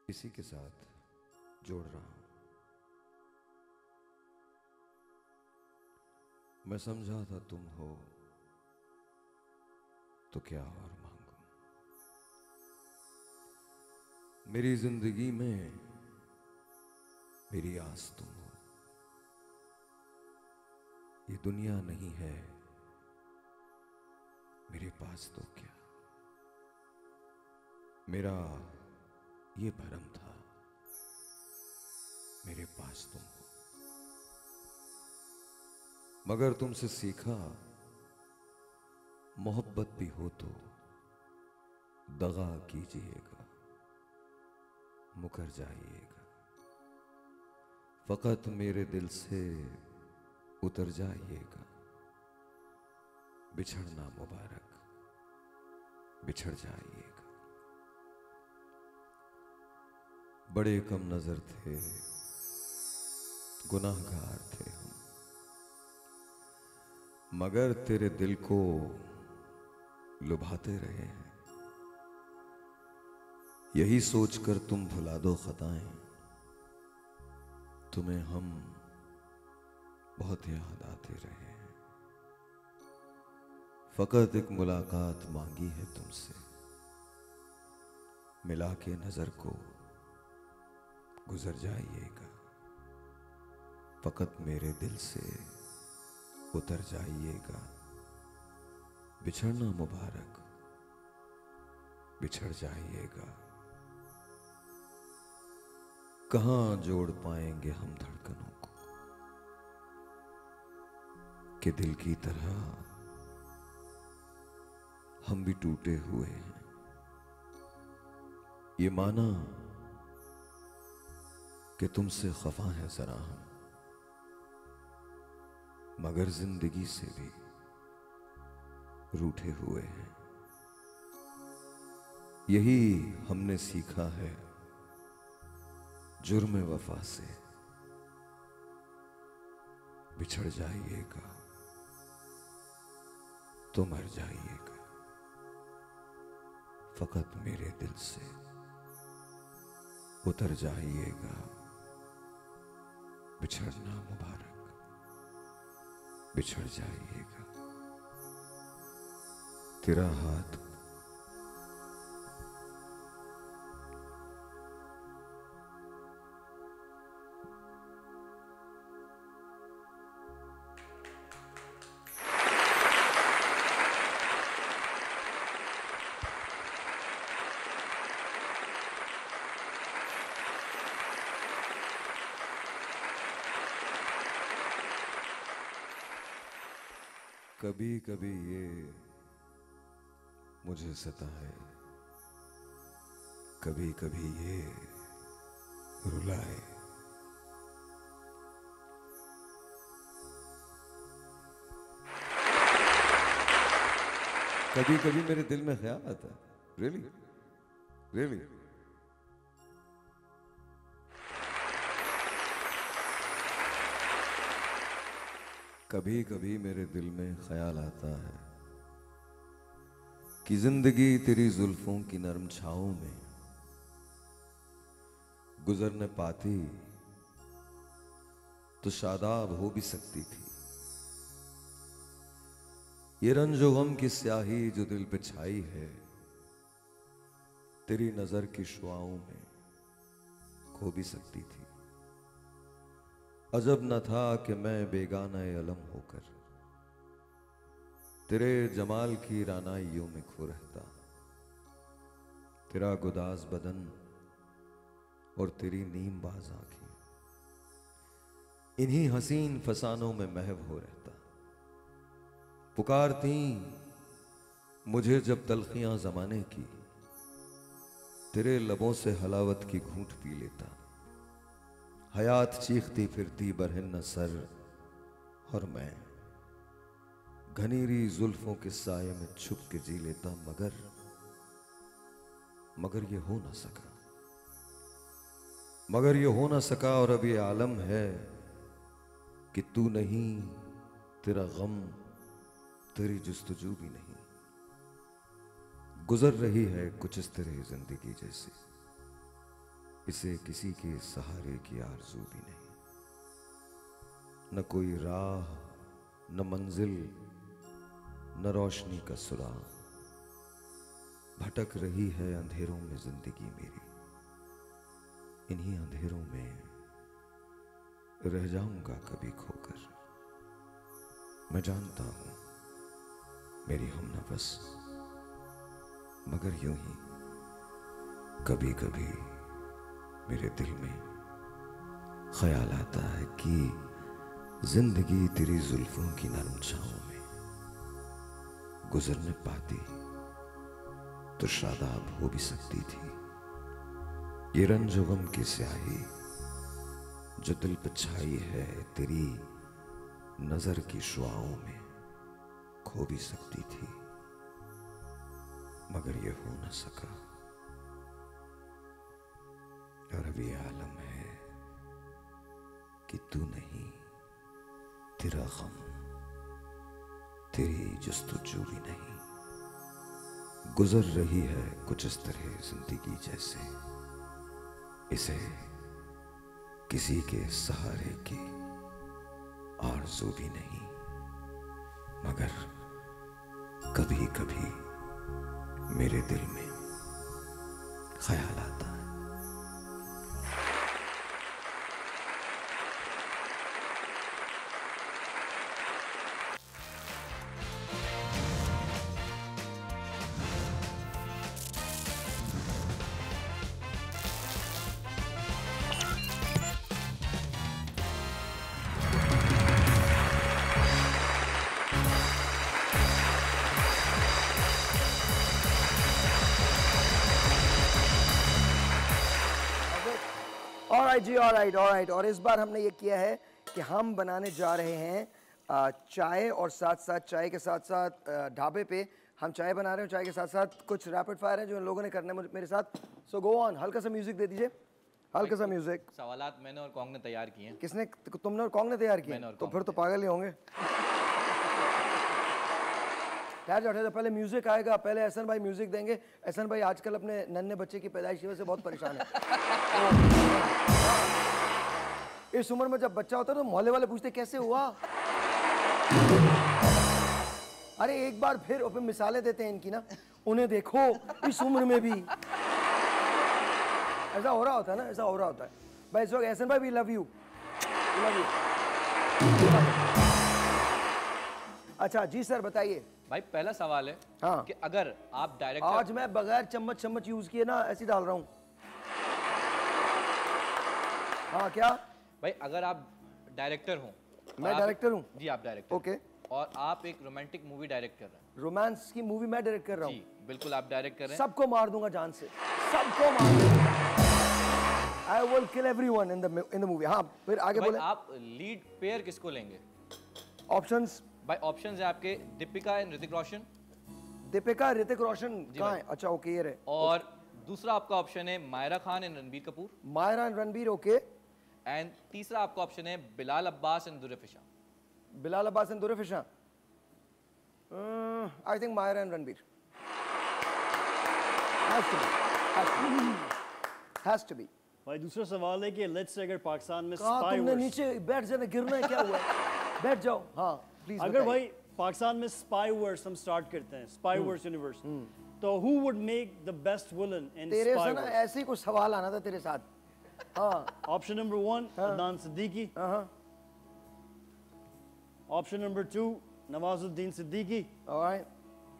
इसी के साथ जोड़ रहा हूं। मैं समझा था तुम हो तो क्या और मांगू। मेरी जिंदगी में मेरी आस तुम हो। ये दुनिया नहीं है मेरे पास तो क्या, मेरा ये भरम था मेरे पास तुम हो। मगर तुमसे सीखा मोहब्बत भी हो तो दगा कीजिएगा, मुकर जाइएगा, फकत मेरे दिल से उतर जाइएगा। बिछड़ना मुबारक, बिछड़ जाइएगा। बड़े कम नजर थे, गुनाहगार थे हम, मगर तेरे दिल को लुभाते रहे हैं। यही सोचकर तुम भुला दो खताएं, तुम्हें हम बहुत याद आते रहे हैं। फकत एक मुलाकात मांगी है तुमसे, मिला के नजर को गुजर जाइएगा, फकत मेरे दिल से उतर जाइएगा। बिछड़ना मुबारक, बिछड़ जाइएगा। कहां जोड़ पाएंगे हम धड़कनों को कि दिल की तरह हम भी टूटे हुए हैं। ये माना कि तुमसे खफा है जरा हम, मगर जिंदगी से भी रूठे हुए हैं। यही हमने सीखा है जुर्म वफा से। बिछड़ जाइएगा तो मर जाइएगा, फकत मेरे दिल से उतर जाइएगा। बिछड़ना मुबारक, बिछड़ जाइएगा। तेरा हाथ कभी कभी ये मुझे सताए, कभी कभी ये रुलाए। कभी कभी मेरे दिल में ख्याल आता है, रियली रियली। कभी कभी मेरे दिल में ख्याल आता है कि जिंदगी तेरी जुल्फों की नरम छाओं में गुजरने पाती तो शादाब हो भी सकती थी। ये रंजो गम की स्याही जो दिल पे छाई है, तेरी नजर की शुआओं में खो भी सकती थी। अजब न था कि मैं बेगाना अलम होकर तेरे जमाल की रानाइयों में खो रहता। तेरा गुदाज बदन और तेरी नीम बाज आंखें इन्हीं हसीन फसानों में महव हो रहता। पुकारती मुझे जब तलखियां जमाने की, तेरे लबों से हलावत की घूंट पी लेता। हयात चीखती फिरती बरहन सर और मैं घनीरी जुल्फों के साये में छुप के जी लेता। मगर ये हो ना सका, मगर ये हो ना सका। और अब ये आलम है कि तू नहीं, तेरा गम, तेरी जुस्तजू भी नहीं। गुजर रही है कुछ इस तरह जिंदगी जैसे इसे किसी के सहारे की आरज़ू भी नहीं। न कोई राह, न मंजिल, न रोशनी का सुराग। भटक रही है अंधेरों में जिंदगी मेरी। इन्हीं अंधेरों में रह जाऊंगा कभी खोकर। मैं जानता हूं मेरी हमनफस, मगर यूं ही कभी कभी मेरे दिल में ख्याल आता है कि जिंदगी तेरी जुल्फों की नरम छाओं में गुजरने पाती तो शादाब हो भी सकती थी। ये रंजो गम की स्याही जो दिल पे छाई है, तेरी नजर की शुआओं में खो भी सकती थी। मगर ये हो न सका। और अब ये आलम है कि तू नहीं, तेरा गम, तेरी जुस्तजू भी नहीं। गुजर रही है कुछ इस तरह जिंदगी जैसे इसे किसी के सहारे की आरज़ू भी नहीं। मगर कभी कभी मेरे दिल में ख्याल आता है। ऑलराइट जी, ऑलराइट। और इस बार हमने ये किया है कि हम बनाने जा रहे हैं चाय, और साथ साथ चाय के साथ साथ ढाबे पे हम चाय बना रहे हैं, चाय के साथ साथ कुछ रैपिड फायर है जो इन लोगों ने करना है मेरे साथ। सो गो ऑन, हल्का सा म्यूजिक दे दीजिए, हल्का सा म्यूजिक। सवालात मैंने और कॉन्ग ने तैयार किए हैं। किसने? तुमने और कॉन्ग ने तैयार किए? मैंने और तो कॉन्ग फिर तो पागल ही होंगे। ठहर जाओ, पहले म्यूजिक आएगा, पहले एहसन भाई म्यूजिक देंगे। एहसन भाई आजकल अपने नन्हे बच्चे की पैदाइश की वजह से बहुत परेशान है। इस उम्र में जब बच्चा होता है तो मोहल्ले वाले पूछते कैसे हुआ। अरे एक बार फिर मिसालें देते हैं इनकी ना, उन्हें देखो इस उम्र में भी ऐसा हो रहा होता है ना, ऐसा हो रहा होता है भाई। इस वक्त एहसन भाई we love you, love you. अच्छा जी सर बताइए। भाई पहला सवाल है हाँ। कि अगर आप डायरेक्टर, आज मैं बगैर चम्मच यूज किए ना ऐसे डाल रहा हूँ। हाँ क्या? भाई अगर आप डायरेक्टर हो, मैं डायरेक्टर हूँ? जी आप डायरेक्टर। ओके। और आप एक रोमांटिक मूवी डायरेक्ट कर रहे हैं। रोमांस की मूवी मैं डायरेक्ट कर रहा हूँ? जी बिल्कुल आप डायरेक्ट कर रहे हैं। सबको मार दूंगा जान से, सबको मार दूंगा। I will kill everyone in the movie। हाँ फिर आगे भाई बोले। आप लीड पेयर किसको लेंगे? ऑप्शंस? भाई ऑप्शंस है आपके दीपिका एंड ऋतिक रोशन। दीपिका ऋतिक रोशन कहाँ है? अच्छा ओके ये रहे। और दूसरा आपका ऑप्शन है Myra Khan and Ranbir Kapoor. Myra and Ranbir okay. And तीसरा आपका ऑप्शन है Bilal Abbas and Durfisha. Bilal Abbas and Durfisha. I think Myra and Ranbir. Has to be। भाई दूसरा सवाल है कि लेट्स से अगर पाकिस्तान में कहा स्पाई तुमने नीचे बैठ जाना, गिरना है क्या हुआ? बैठ जाओ। हाँ प्लीज। अगर भाई पाकिस्तान में स्पाई वर्स हम स्टार्ट करते हैं, स्पाई वर्स यूनिवर्स, तो who would make the best villain in तेरे स्पाई से ना वर्स? ऐसे ही कुछ सवाल आना था तेरे साथ। हाँ ऑप्शन नंबर 1 अदनान सिद्दीकी, हाँ। Option number 2 Nawazuddin Siddiqui, alright.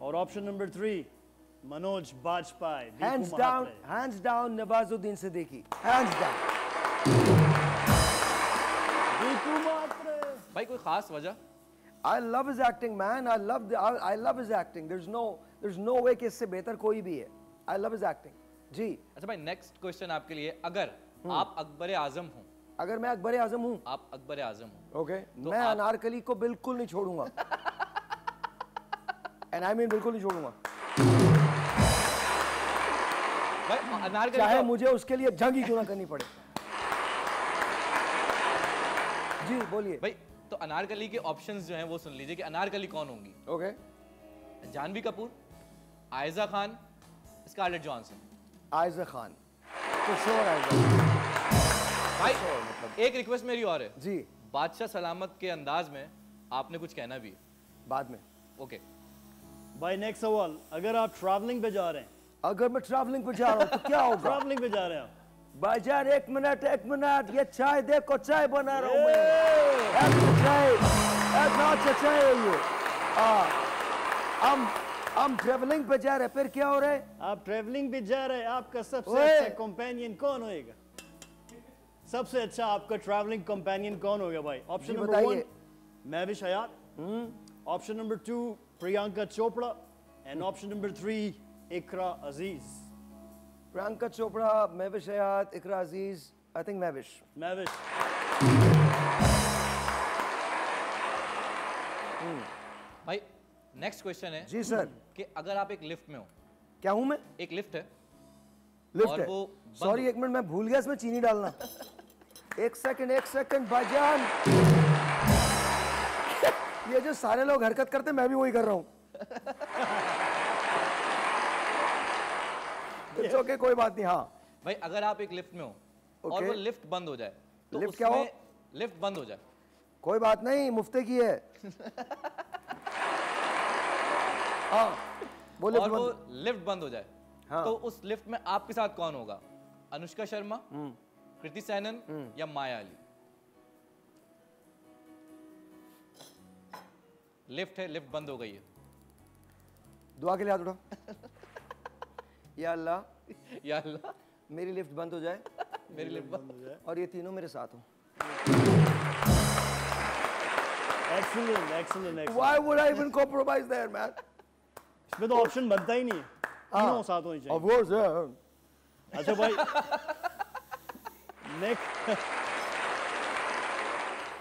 और option number 3 Manoj Bajpayee. Hands down Nawazuddin Siddiqui, hands down। भाई कोई खास वजह? I love his acting man, I love his acting। there's no way कि इससे बेहतर कोई भी है। I love his acting। जी। अच्छा भाई नेक्स्ट क्वेश्चन आपके लिए, अगर आप अकबर आजम हो, अगर मैं अकबर आजम हूँ, आप अकबर आजम हो, ओके, मैं अनारकली को बिल्कुल नहीं छोड़ूंगा। एंड आई मीन बिल्कुल नहीं छोड़ूंगा, भाई अनारकली चाहे को- मुझे उसके लिए जंग ही क्यों ना करनी पड़े। जी बोलिए। भाई तो अनारकली के ऑप्शंस जो हैं वो सुन लीजिए कि अनारकली कौन होंगी। Okay. Janhvi Kapoor, Ayeza Khan, Scarlett Johansson. Ayeza Khan तो श्योर आयजा। भाई एक रिक्वेस्ट मेरी और है जी। बादशाह सलामत के अंदाज में आपने कुछ कहना भी है। बाद में। ओके भाई नेक्स्ट सवाल, अगर आप ट्रैवलिंग पे जा रहे हैं, अगर मैं ट्रैवलिंग पे जा रहा हूँ तो क्या होगा? ट्रैवलिंग पे जा रहे हैं आप, भाईजान एक मिनट, ये चाय देखो, चाय बना रहा हूँ मैं। एक चाय, एक अच्छा चाय है ये। हम ट्रैवलिंग पे जा रहे हैं, फिर क्या हो रहा है? आप ट्रैवलिंग पे जा रहे हैं, आपका सबसे ओए। अच्छा कंपेनियन कौन होएगा? सबसे अच्छा आपका ट्रैवलिंग कंपेनियन कौन होगा भाई? ऑप्शन जी नंबर बताइए। 1 Mahwish Hayat, option number 2 Priyanka Chopra, and option number 3 Iqra Aziz. Priyanka Chopra, Mahwish Hayat, Iqra Aziz. I think Mahwish. Mahwish. भाई नेक्स्ट क्वेश्चन है जी सर। कि अगर आप एक लिफ्ट में हो, क्या हूँ मैं? एक लिफ्ट है लिफ्ट और है। वो बंद सॉरी एक मिनट, मैं भूल गया इसमें चीनी डालना। एक सेकंड भाईजान। ये जो सारे लोग हरकत करते हैं मैं भी वही कर रहा हूँ। It's okay, कोई बात नहीं। हाँ भाई अगर आप एक लिफ्ट में हो और Okay. वो लिफ्ट बंद हो जाए तो लिफ्ट क्या हो? उसमें लिफ्ट बंद हो जाए, कोई बात नहीं, मुफ्ते की है। हाँ बोले। और वो लिफ्ट बंद हो जाए हाँ। तो उस लिफ्ट में आपके साथ कौन होगा? अनुष्का शर्मा, कृति सैनन या माया अली? लिफ्ट है, लिफ्ट बंद हो गई है। दुआ के लिए हाथ उठा। या अल्लाह या अल्लाह मेरी लिफ्ट बंद हो जाए मेरी लिफ्ट बंद हो जाए और ये तीनों मेरे साथ हो। Excellent. Why would I even compromise there, man? इसमें तो ऑप्शन बनता ही नहीं है, तीनों साथ होनी चाहिए। Of course, yeah. अच्छा भाई नेक्स्ट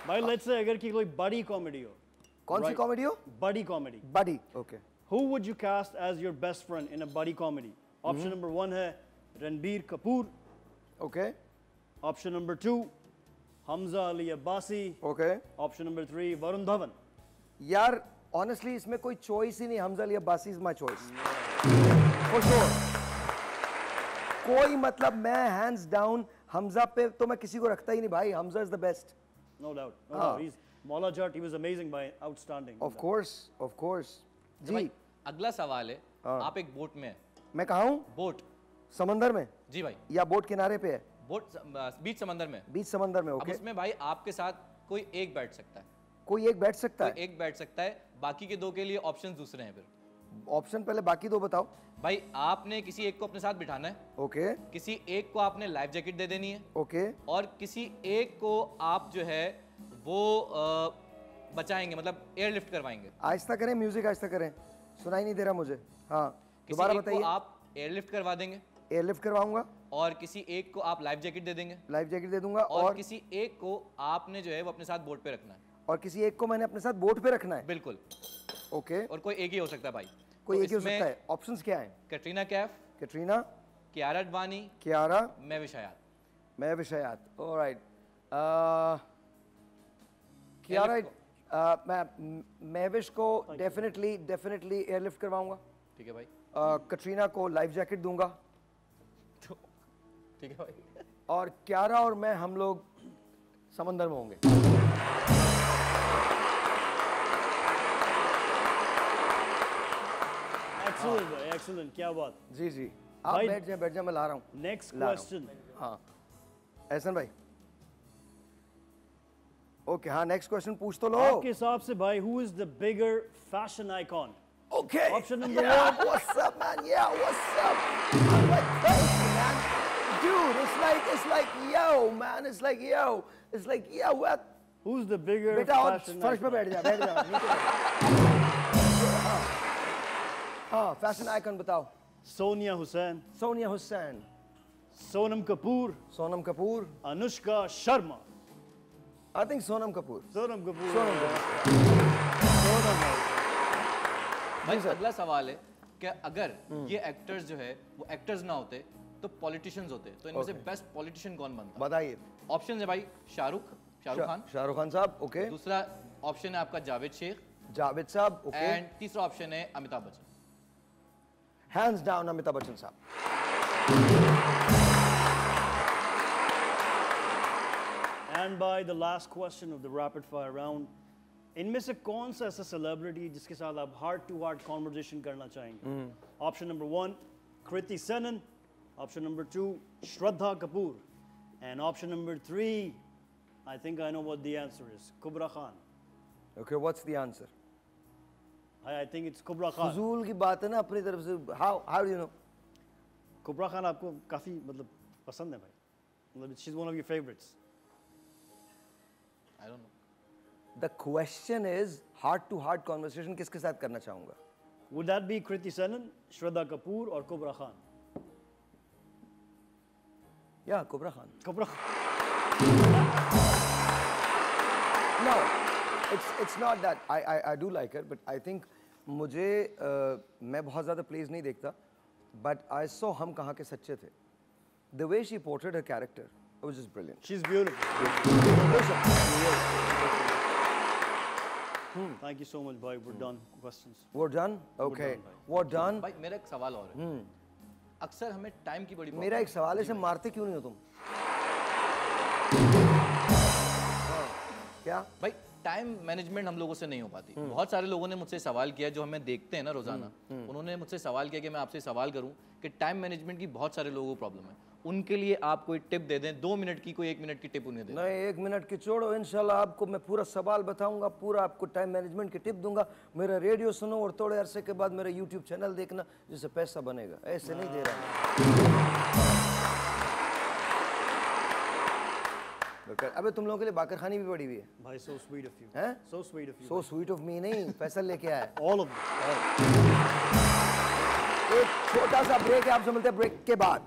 भाई लेट्स से अगर की कोई बड़ी कॉमेडी हो, कौन सी कॉमेडी हो? बड़ी कॉमेडी, बड़ी, okay. who would you cast as your best friend in a buddy comedy? Option number 1 है Ranbir Kapoor, okay option number 2 Hamza Ali Abbasi, okay. option number 3 Varun Dhawan. यार ऑनेस्टली इसमें कोई चॉइस ही नहीं, Hamza Ali Abbasi is my choice for sure. कोई मतलब मैं हैंड्स डाउन हमजा पे तो मैं किसी को रखता ही नहीं भाई, Hamza is the best. No doubt, no doubt. He's Maula Jat, he was amazing by outstanding. Of course जी। भाई अगला सवाल है, आप एक बोट में हैं। मैं कहाँ हूँ? बोट, समंदर में जी भाई, या बोट किनारे पे है? बोट बीच समंदर में। बीच समंदर में, अब ओके। उसमें भाई आपके साथ कोई एक बैठ सकता है, कोई एक बैठ सकता कोई है? एक बैठ सकता है, बाकी के दो के लिए ऑप्शंस दूसरे हैं। फिर ऑप्शन पहले बाकी दो बताओ। भाई आपने किसी एक को अपने साथ बिठाना है, ओके किसी एक को आपने लाइफ जैकेट दे देनी है, ओके और किसी एक को आप जो है वो बचाएंगे, मतलब एयरलिफ्ट करवाएंगे। आहिस्ता करें, म्यूजिक आहिस्ता करें, सुनाई नहीं दे रहा मुझे। हाँ किसी दोबारा एक को बताइए। आप एयरलिफ्ट करवा देंगे, एयरलिफ्ट करवाऊंगा, और किसी एक को आप लाइफ जैकेट दे देंगे, लाइफ जैकेट दे दूंगा, और किसी एक को आपने जो है वो अपने साथ बोट पे रखना है। और किसी एक को मैंने अपने साथ बोट पे रखना है। बिल्कुल, ओके और कोई एक ही हो सकता है भाई। कोई तो एक ही हो इसमें सकता है। ऑप्शंस क्या हैं? कैटरीना कैफ, कैटरीना, कियारा अडवाणी, कियारा, महविश हयात। महविश हयात, ऑलराइट। कियारा, मैं महविश को डेफिनेटली एयरलिफ्ट करवाऊंगा। ठीक है भाई, कटरीना को लाइफ जैकेट दूंगा, ठीक है भाई। और कियारा और मैं हम लोग समंदर में होंगे। Excellent, भाई, excellent, क्या बात। जी जी, आप भाई- बैठ जाए, मैं ला रहा हूँ। Next ला रहा हूँ। question. हाँ एहसन भाई, ओके हाँ नेक्स्ट क्वेश्चन पूछ तो लो। आपके हिसाब से भाई who is the bigger fashion icon? Okay. Option number Yeah, one. what's up, man? Yeah, what's up? I'm like crazy, man. Dude, it's like, yo, man. It's like, yo, what? Who's the bigger बेटा और fashion फर्श पे icon? बैठ जा, नीचे बैठ। हाँ, फैशन आइकन बताओ। Sonia Hussain, Sonia Hussain, Sonam Kapoor, Sonam Kapoor. Anushka Sharma. I think Sonam Kapoor. Sonam Kapoor. Sonam Kapoor. भाई अगला सवाल है कि अगर ये एक्टर्स जो है वो एक्टर्स ना होते तो पॉलिटिशियंस होते, तो इनमें से बेस्ट पॉलिटिशियन कौन बनता? बताइए। ऑप्शन है भाई शाहरुख खान, शाहरुख खान साहब, ओके। दूसरा ऑप्शन है आपका जावेद शेख, जावेद साहब, ओके। एंड तीसरा ऑप्शन है अमिताभ बच्चन। हैंड्स डाउन अमिताभ बच्चन साहब। And by the last question of the rapid fire round, इनमें से कौन सा ऐसा सेलिब्रिटी जिसके साथ आप हार्ट टू हार्ट कॉन्वर्जेशन करना चाहेंगे? Option number 1 Kriti Sanon, option number 2 Shraddha Kapoor, and option number 3 I think I know what the answer is, Kubra Khan. Okay, what's the answer? I think it's Kubra Khan. फजूल की बात है ना अपनी तरफ से। How do you know? कुबरा Khan आपको काफी मतलब पसंद है भाई, मतलब she's one of your favorites. I don't know. The question is heart to heart conversation किसके साथ करना चाहूँगा? Would that be Kriti Sanon, Shraddha Kapoor और कुबरा खान? या कुबरा Khan. कुबरा No, it's not that. I do like her, but I think मुझे मैं बहुत ज़्यादा plays नहीं देखता, but I saw हम कहाँ के सच्चे थे. The way she portrayed her character, it was just brilliant. She's beautiful. Thank you so much, bhai. We're done. Questions. We're done? Okay. done, bhai. We're done. भाई मेरा एक सवाल और है, अक्सर हमें टाइम की बड़ी मेरा एक सवाल है, इसे मारते क्यों नहीं हो तुम? क्या? भाई टाइम मैनेजमेंट हम लोगों से नहीं हो पाती। बहुत सारे लोगों ने मुझसे सवाल किया जो हमें देखते हैं ना रोजाना, उन्होंने मुझसे सवाल किया कि मैं आपसे सवाल करूं कि टाइम मैनेजमेंट की बहुत सारे लोगों को प्रॉब्लम है, उनके लिए आप कोई टिप दे दें, 2 मिनट की, कोई 1 मिनट की टिप उन्हें दे दें। नहीं, 1 मिनट की छोड़ो, इंशाल्लाह आपको मैं पूरा सवाल बताऊंगा, पूरा आपको टाइम मैनेजमेंट की टिप दूंगा। मेरा रेडियो सुनो और थोड़े अरसे के बाद मेरा यूट्यूब चैनल देखना, जिससे पैसा बनेगा। ऐसे नहीं दे रहा। अबे तुम लोगों के लिए बाकर खानी भी पड़ी हुई है। Bhai, so sweet of you. हैं? So sweet of you. So sweet of me नहीं, फैसल लेके आया है। All of you. एक छोटा सा ब्रेक है, आपसे मिलते हैं ब्रेक के बाद।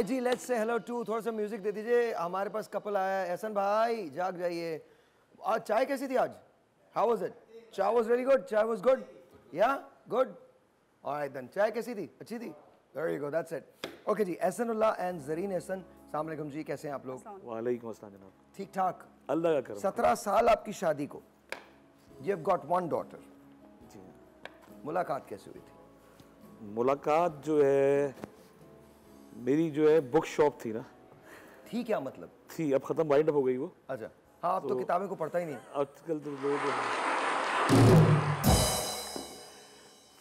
ऑलराइट जी, लेट्स से हेलो टू, थोड़ा सा म्यूजिक दे दीजिए। हमारे पास कपल आया है। एहसन भाई जाग जाइए। आज चाय कैसी थी आज? How was it? चाय वाज वेरी गुड। चाय was good, yeah good. Alright then, चाय कैसी थी? अच्छी थी। Very good, that's it. Okay जी, एहसनुल्लाह एंड ज़रीन एहसन, अस्सलाम वालेकुम जी, कैसे हैं आप लोग? वालेकुम अस्सलाम जनाब। ठीक ठाक, अल्लाह का करम। 17 साल आपकी शादी को, you have got one daughter. जी। मुलाकात कैसे हुई थी? मुलाकात जो है मेरी जो है बुक शॉप थी ना, थी क्या मतलब? थी, अब खत्म, वाइंड अप हो गई वो। अच्छा हाँ, अब तो किताबें को पढ़ता ही नहीं। आजकल तो लोग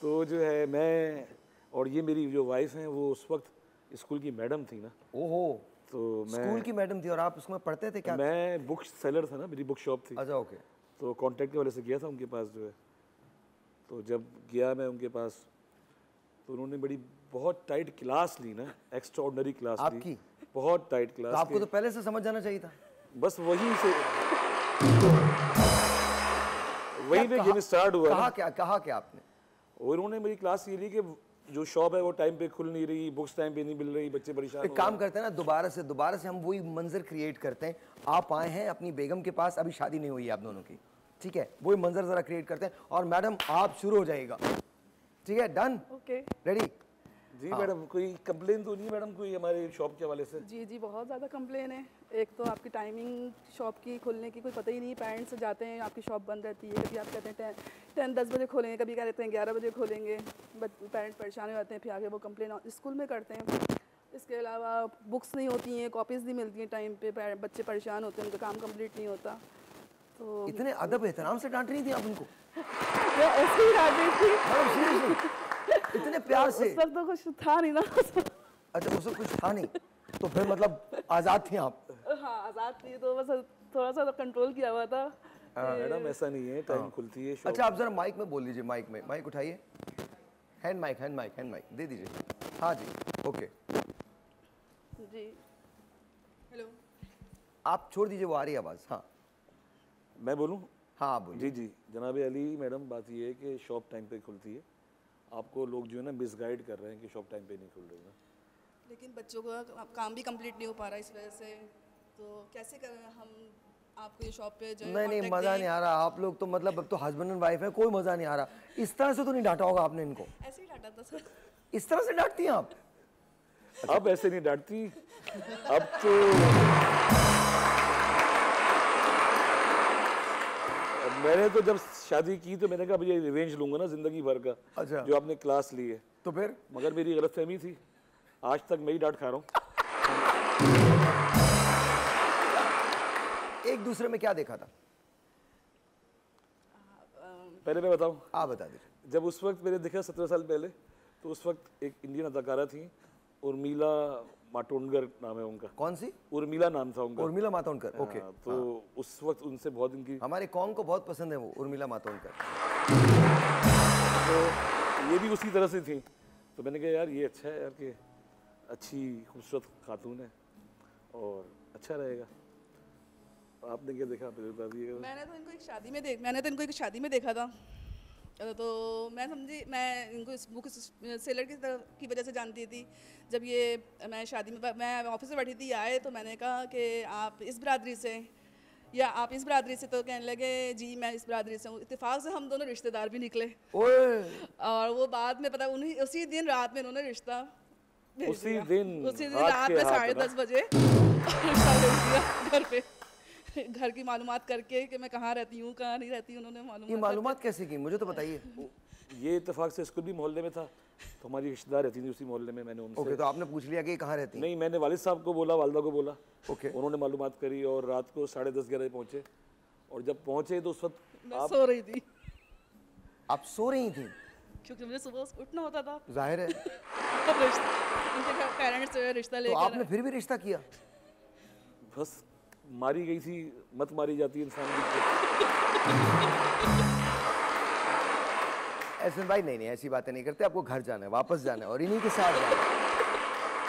तो जो है मैं और ये मेरी जो वाइफ हैं वो उस वक्त स्कूल की मैडम थी ना। ओहो, तो मैं स्कूल की मैडम थी और आप उसमें पढ़ते थे क्या? मैं बुक सेलर था ना, मेरी बुक शॉप थी। अच्छा ओके। तो कांटेक्ट की वजह से गया था उनके पास जो है। तो जब गया मैं उनके पास तो उन्होंने बड़ी बहुत टाइट क्लास ली ना, एक्स्ट्रा ऑर्डिनरी क्लास ली। आपकी? बहुत टाइट क्लास। तो आपको तो पहले से समझ जाना चाहिए था। बस वहीं से वहीं पे गेम स्टार्ट हुआ। कहा क्या आपने? और उन्होंने मेरी क्लास ये ली कि जो शॉप है वो टाइम पे खुल नहीं रही, बुक्स टाइम पे नहीं मिल रही, बच्चे परेशान। एक काम करते हैं ना, दोबारा से हम वही मंजर क्रिएट करते हैं। आप आए हैं अपनी बेगम के पास, अभी शादी नहीं हुई है आप दोनों की, ठीक है? वही मंजर जरा क्रिएट करते हैं और मैडम आप शुरू हो जाइएगा, ठीक है? डन? Okay, ready? जी मैडम, कोई कंप्लेन तो नहीं है मैडम कोई हमारे शॉप के हवाले से? जी बहुत ज़्यादा कंप्लेन है। एक तो आपकी टाइमिंग शॉप की खुलने की कोई पता ही नहीं। पेरेंट्स जाते हैं, आपकी शॉप बंद रहती है। कभी आप कहते हैं 10-10 बजे खोलेंगे, कभी कह रहते हैं 11 बजे खोलेंगे। पेरेंट्स परेशान हो जाते हैं, फिर आगे वो कंप्लेन स्कूल में करते हैं। इसके अलावा बुक्स नहीं होती हैं, कॉपीज़ नहीं मिलती हैं टाइम पे, बच्चे परेशान होते हैं, उनका काम कंप्लीट नहीं होता। तो इतने अदब एहतराम से डांट रही थी आप उनको? ऐसे ही डांट रही थी, इतने प्यार से? उस वक्त तो कुछ था नहीं ना। अच्छा, उस वक्त कुछ था नहीं, तो फिर मतलब आज़ाद थी आप? हाँ आज़ाद थी, तो बस थोड़ा सा कंट्रोल किया हुआ था। मैडम ऐसा नहीं है, टाइम खुलती है शॉप। अच्छा आप जरा माइक में बोल लीजिए, माइक उठाइए, हैंड माइक दे दीजिए। हाँ जी, ओके जी। हेलो, आप छोड़ दीजिए, वो आ रही है आवाज़। हाँ मैं बोलूं? हाँ आप बोलिए। जी जनाब अली मैडम, बात ये है कि शॉप टाइम पे खुलती है। आपको लोग जो है ना मिसगाइड कर रहे हैं कि शॉप टाइम पे नहीं खुल रही ना। लेकिन बच्चों का काम भी कंप्लीट नहीं हो पा रहा इस वजह से, तो कैसे करें हम आपको ये शॉप पे जो है नहीं contact मज़ा दें? नहीं आ रहा। आप लोग तो मतलब अब तो हस्बैंड एंड वाइफ है, कोई मज़ा नहीं आ रहा। इस तरह से तो नहीं डांटा होगा आपने इनको? ऐसे ही डांटा था सर। इस तरह से डांटती हैं आप? अब ऐसे नहीं डांटती, अब तो मैंने तो जब शादी की तो मैंने कहा भैया रिवेंज लूंगा ना जिंदगी भर का। अच्छा। जो आपने क्लास ली है। तो फिर? मगर मेरी गलतफहमी थी, आज तक मैं ही डांट खा रहा हूँ। एक दूसरे में क्या देखा था? पहले मैं बताऊँ? आप बता दीजिए। जब उस वक्त मैंने देखा 17 साल पहले, तो उस वक्त एक इंडियन अदाकारा थी, उर्मिला मातोंडकर नाम है उनका। कौन सी? उर्मिला नाम था उनका। उर्मिला मातोंडकर, ओके। तो उस वक्त उनसे बहुत इनकी, हमारे कौन को बहुत पसंद है वो उर्मिला मातोंडकर। तो ये भी उसी तरह से थी। तो मैंने कहा यार ये अच्छा है यार कि अच्छी खूबसूरत खातून है और अच्छा रहेगा। आपने क्या देखा? बता दिएगा। मैंने तो इनको एक शादी में देखा था। तो मैं समझी, मैं इनको इस बुक सेलर की वजह से जानती थी। जब ये मैं शादी में, मैं ऑफिस में बैठी थी, आए तो मैंने कहा कि आप इस बिरादरी से या आप इस बिरादरी से, तो कहने लगे जी मैं इस बिरादरी से हूँ। इत्तेफाक से हम दोनों रिश्तेदार भी निकले। और वो बाद में पता उसी दिन रात में उन्होंने रिश्ता उसी दिन रात में 10:30 बजे रिश्ता भेज दिया घर पे। घर की मालूमात करके कि मैं कहाँ रहती हूँ कहाँ नहीं रहती, उन्होंने ये मालूमात कैसे की, मुझे तो बताइए। ये इत्तेफाक से स्कूल भी मोहल्ले में था, तो हमारी रिश्तेदार रहती थी उसी मोहल्ले में। मैंने उनसे ओके, तो आपने पूछ लिया कि कहाँ रहती हैं? नहीं, मैंने वालिद साहब को बोला, वालदा को बोला। ओके। उन्होंने मालूमात करी और रात को 10:30-11 बजे पहुँचे। और जब पहुँचे तो उस वक्त मैं सो रही थी। आप सो रही थी? क्योंकि मुझे सुबह उठना होता था। जाहिर है। उनके पेरेंट्स से रिश्ता लेकर। तो आपने फिर भी रिश्ता किया? बस मारी गई थी, मत मारी जाती इंसान की। एहसन भाई नहीं ऐसी बातें नहीं करते। आपको घर जाना है, वापस जाना है और इन्हीं के साथ जाना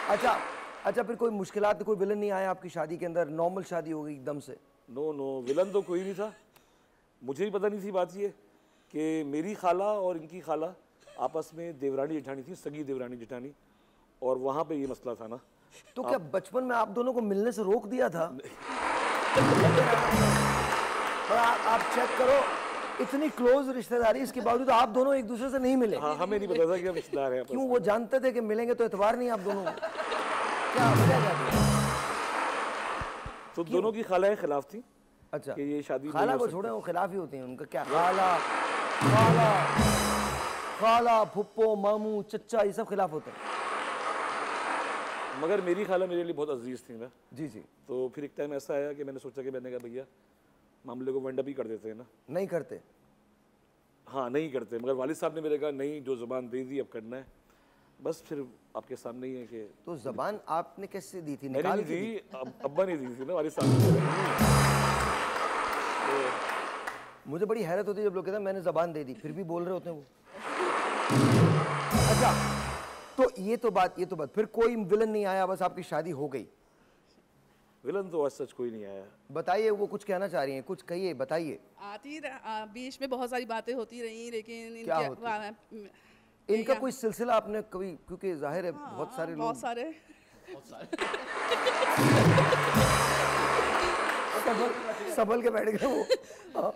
है। अच्छा फिर कोई मुश्किलात, कोई विलन नहीं आया आपकी शादी के अंदर? नॉर्मल शादी हो गई एकदम से? नो विलन तो कोई नहीं था। मुझे भी पता नहीं थी बात ये कि मेरी खाला और इनकी खाला आपस में देवरानी जेठानी थी, सगी देवरानी जेठानी। और वहाँ पे ये मसला था ना, तो क्या बचपन में आप दोनों को मिलने से रोक दिया था? पर आप चेक करो, इतनी क्लोज रिश्तेदारी, इसके बावजूद आप दोनों एक दूसरे से नहीं मिले। हाँ, हमें नहीं पता था कि हम रिश्तेदार हैं। क्यों? वो जानते थे कि मिलेंगे तो एतबार नहीं आप दोनों में। क्या वजह क्या थी? तो दोनों की खालाएं खिलाफ थी। अच्छा, कि ये शादी खाला को छोड़े, वो खिलाफ ही होती हैं। उनका क्या खाला खाला खाला फुप्पो मामू चच्चा ये सब खिलाफ होते हैं। मगर मेरी खाला मेरे लिए बहुत अजीज थी ना। जी जी। तो फिर एक टाइम ऐसा आया कि मैंने सोचा कि मैंने कहा भैया मामले को वाइंड अप ही कर देते हैं ना। नहीं करते? हाँ, नहीं करते, मगर वालिद साहब ने मेरे कहा नहीं, जो ज़ुबान दे दी अब करना है। बस फिर आपके सामने ही है कि तो ज़बान आपने कैसे दी थी? मैंने निकाल नहीं के दी, अब्बा ने दी थी ना, वालिद साहब ने। मुझे बड़ी हैरत होती है जब लोग कहते हैं मैंने ज़बान दे दी, फिर भी बोल रहे होते हैं वो। अच्छा, तो ये तो बात फिर कोई विलन नहीं आया, बस आपकी शादी हो गई। विलन तो आज सच कोई नहीं आया। बताइए, वो कुछ कहना चाह रही हैं, कुछ कहिए, बताइए। बीच में बहुत सारी बातें होती रही, लेकिन क्या इनका कोई सिलसिला आपने कभी, क्योंकि जाहिर है बहुत सारे लोग संभल के बैठ गए वो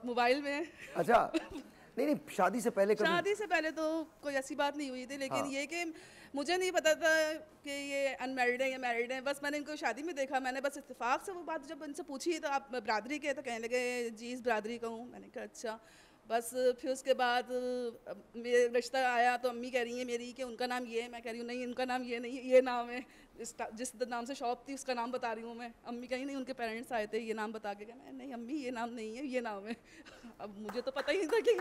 मोबाइल में। अच्छा, नहीं, शादी से पहले कभी? शादी से पहले तो कोई ऐसी बात नहीं हुई थी, लेकिन ये कि मुझे नहीं पता था कि ये अनमैरिड है या मैरिड है। बस मैंने इनको शादी में देखा, मैंने बस इत्तेफाक से वो बात जब इनसे पूछी तो आप बरादरी के, तो कहने लगे जी इस बरादरी का हूँ। मैंने कहा अच्छा। बस फिर उसके बाद मेरे रिश्ता आया तो अम्मी कह रही है मेरी कि उनका नाम ये है। मैं कह रही हूँ नहीं, उनका नाम ये नहीं, ये नाम है। जिस नाम से शॉप थी उसका नाम बता रही हूँ मैं। अम्मी कहीं नहीं, उनके पेरेंट्स आए थे, ये नाम बता के। मैं नहीं अम्मी ये नाम नहीं है, ये नाम है। अब मुझे तो पता ही नहीं था कि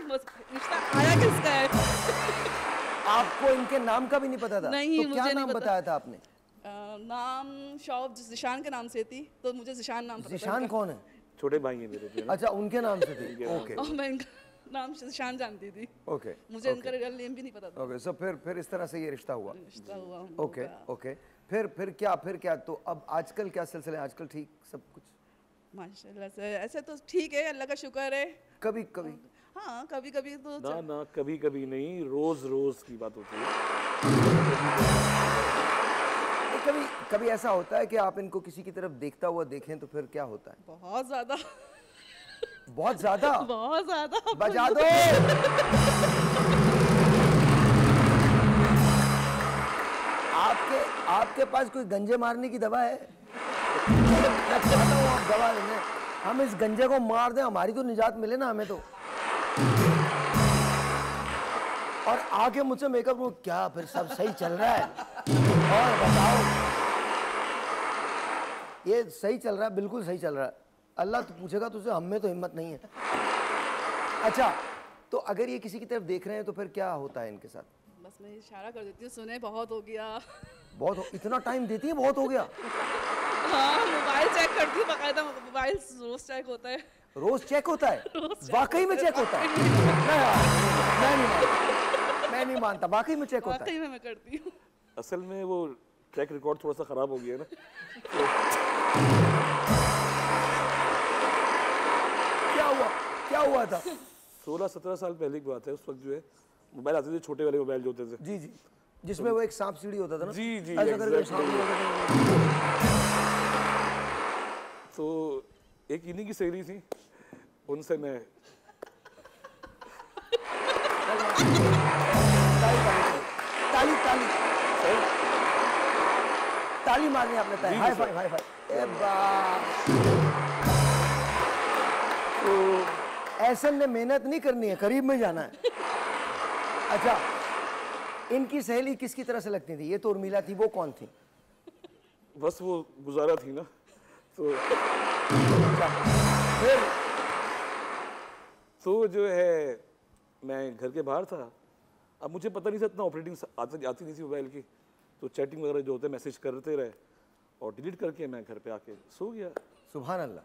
रिश्ता आया किसका है। आपको इनके नाम का भी नहीं पता था? नहीं, तो क्या नाम बताया था आपने? नाम शॉप जिशान के नाम से थी, तो मुझे जिशान नाम पता था। जिशान कौन है? छोटे भाई हैं मेरे। अच्छा, उनके नाम से थी। ओके। और मैं इनका नाम जिशान जानती थी। ओके। मुझे इनका रियल नेम भी नहीं पता था। ओके, सो फिर इस तरह से ये रिश्ता हुआ। Okay okay. फिर क्या? तो अब आजकल क्या सिलसिला है? आजकल ठीक सब कुछ? माशाल्लाह से ऐसे तो ठीक है, अल्लाह का शुक्र है। कभी कभी? हाँ, कभी कभी तो ना, कभी कभी नहीं, रोज की बात होती है। कभी ऐसा होता है कि आप इनको किसी की तरफ देखता हुआ देखें तो फिर क्या होता है? बहुत ज्यादा। बहुत ज्यादा? बहुत ज्यादा। बजा दो। आपके पास कोई गंजे मारने की दवा है? मैं चाहता हूँ आप दवा लेंगे, हम इस गंजे को मार दें, हमारी तो निजात मिले ना हमें तो। और आके मुझसे मेकअप को क्या फिर सब सही चल रहा है? और बताओ, ये सही चल रहा है? बिल्कुल सही चल रहा है। अल्लाह तो पूछेगा तुझसे, हम में तो हिम्मत नहीं है। अच्छा, तो अगर ये किसी की तरफ देख रहे हैं तो फिर क्या होता है इनके साथ? बस मैं इशारा कर देती हूँ, सुने बहुत हो गया। इतना टाइम देती है? बहुत हो गया। हाँ, मोबाइल चेक करती हूँ बाकायदा। मोबाइल रोज चेक होता है। रोज चेक होता है? वाकई में चेक होता है? मैं नहीं मानता, वाकई में चेक होता है। वाकई में मैं करती हूँ। असल में वो ट्रैक रिकॉर्ड थोड़ा सा खराब हो गया ना। क्या हुआ था? 16-17 साल पहले की बात है। उस वक्त जो है मोबाइल आते थे, छोटे वाले मोबाइल जो होते थे। जी, जिसमें वो एक सांप सीढ़ी होता था ना। जी, तो एक इन्हीं की सहेली थी, उनसे मैं ताली मारनी आपने तय। Hi fi. तो ऐसे ने मेहनत नहीं करनी है, करीब में जाना है। अच्छा, इनकी सहेली किसकी तरह से लगती थी? ये तो उर्मिला थी, वो कौन थी? बस वो गुजारा थी ना। तो जो है मैं घर के बाहर था। अब मुझे पता नहीं था, इतना ऑपरेटिंग आती नहीं थी मोबाइल की, तो चैटिंग वगैरह जो होते हैं मैसेज करते रहे और डिलीट करके मैं घर पे आके सो गया। सुभान अल्लाह।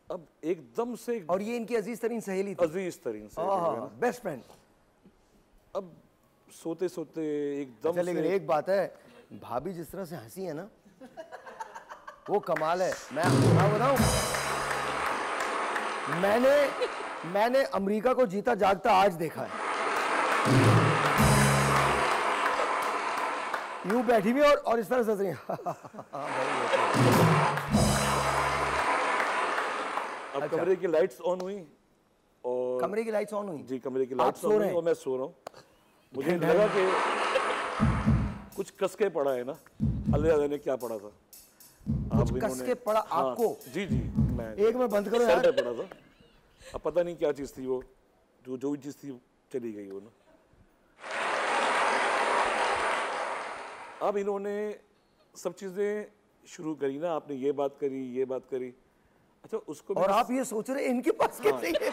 अब एकदम से, और ये इनकी अजीज तरीन सहेली थी? अजीज तरीन से, बेस्ट फ्रेंड। अब सोते सोते एकदम से। लेकिन एक बात है, भाभी जिस तरह से हंसी है ना, वो कमाल है। मैं बताऊं, मैंने अमेरिका को जीता जागता आज देखा है। यूं बैठी हुई और इस तरह से हंस रही हैं। अब कमरे की लाइट्स ऑन हुई और कमरे की लाइट्स ऑन हुई जी, कमरे की आप लाइट्स सो ऑन रहे हुई हैं? और मैं सो रहा हूँ। मुझे लगा कि कुछ कस के पड़ा है ना, अल्लाह ने क्या पड़ा था। कुछ कस के पड़ा आपको? जी जी, मैं एक में बंद करो सर यार। पे पड़ा था। अब पता नहीं क्या चीज़ थी वो, जो भी चीज़ थी चली गई वो ना। अब इन्होंने सब चीज़ें शुरू करी ना, आपने ये बात करी, ये बात करी। अच्छा उसको और आप ये सोच रहे हैं इनके पास कैसे है?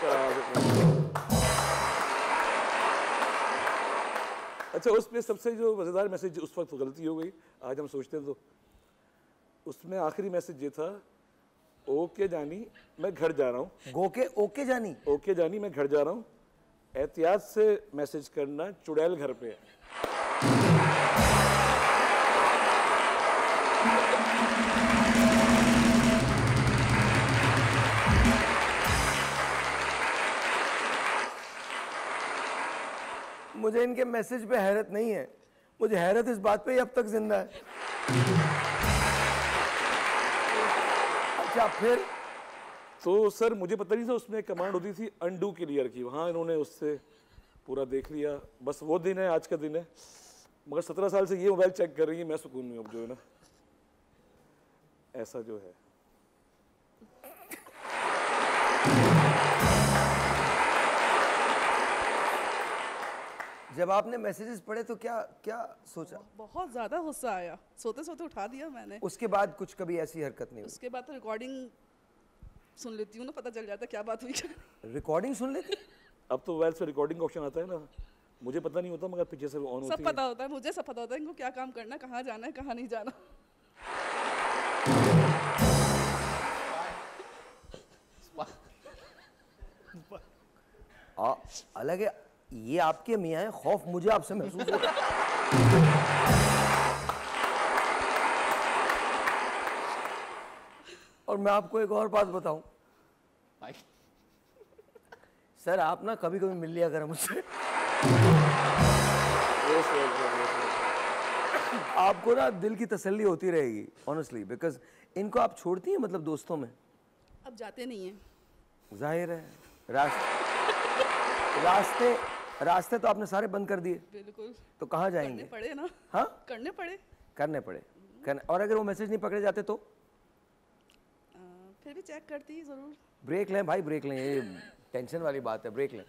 अच्छा उसमें सबसे जो मज़ेदार मैसेज उस वक्त गलती हो गई, आज हम सोचते हैं तो उसमें आखिरी मैसेज ये था, ओके जानी मैं घर जा रहा हूँ। ओके जानी, ओके जानी मैं घर जा रहा हूँ, एहतियात से मैसेज करना, चुड़ैल घर पे है। मुझे इनके मैसेज पे हैरत नहीं है, मुझे हैरत इस बात पे ही अब तक जिंदा है। अच्छा फिर तो सर मुझे पता नहीं था उसमें कमांड होती थी अनडू क्लियर की, वहाँ इन्होंने उससे पूरा देख लिया। बस वो दिन है, आज का दिन है। मगर 17 साल से ये मोबाइल चेक कर रही है, मैं सुकून में अब जो है ना, ऐसा जो है। जब आपने मैसेजेस पढ़े तो क्या क्या सोचा? बहुत ज़्यादा गुस्सा आया, सोते सोते उठा दिया मैंने। उसके बाद कुछ कभी ऐसी हरकत नहीं हुई? उसके बाद तो रिकॉर्डिंग सुन लेती हूँ ना, पता चल जाता है क्या बात हुई। रिकॉर्डिंग सुन लेती? अब तो मोबाइल से रिकॉर्डिंग का ऑप्शन आता है ना, मुझे पता नहीं होता मगर पीछे से ऑन होती है। सब पता होता है, मुझे सब पता होता है इनको क्या काम करना है, कहाँ जाना है, कहाँ नहीं जाना। अलग है, ये आपके मियाँ हैं, खौफ मुझे आपसे महसूस होता है। और मैं आपको एक और बात बताऊं सर, आप ना कभी कभी मिल लिया करें मुझसे। आपको ना दिल की तसल्ली होती रहेगी ऑनेस्टली, बिकॉज इनको आप छोड़ती हैं मतलब दोस्तों में? अब जाते नहीं हैं। जाहिर है, रास्ते रास्ते तो आपने सारे बंद कर दिए। बिल्कुल। तो कहाँ जाएंगे? करने पड़े ना। हाँ, करने पड़े। और अगर वो मैसेज नहीं पकड़े जाते तो फिर भी चेक करती जरूर। ब्रेक लें भाई, ब्रेक लें, ये टेंशन वाली बात है, ब्रेक लें।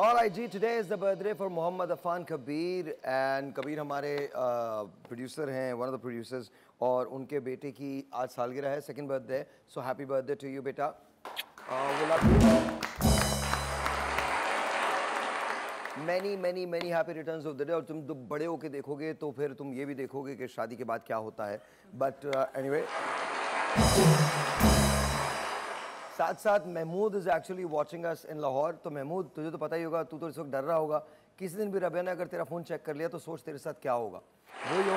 Alright जी, today is the birthday for Mohammad Afan Kabir and Kabir हमारे प्रोड्यूसर हैं, one of the producers, और उनके बेटे की आज सालगिरह है, second birthday, so happy birthday to you बेटा। We love you। many happy returns of the day। और तुम जब बड़े होके देखोगे तो फिर तुम ये भी देखोगे कि शादी के बाद क्या होता है, but anyway। साथ साथ Mahmood is actually watching us in Lahore. तो महमूद, तुझे तो पता ही होगा, तू तो इस वक्त डर रहा होगा, किसी दिन भी रबिया ने अगर तेरा फ़ोन चेक कर लिया तो सोच तेरे साथ क्या होगा। वही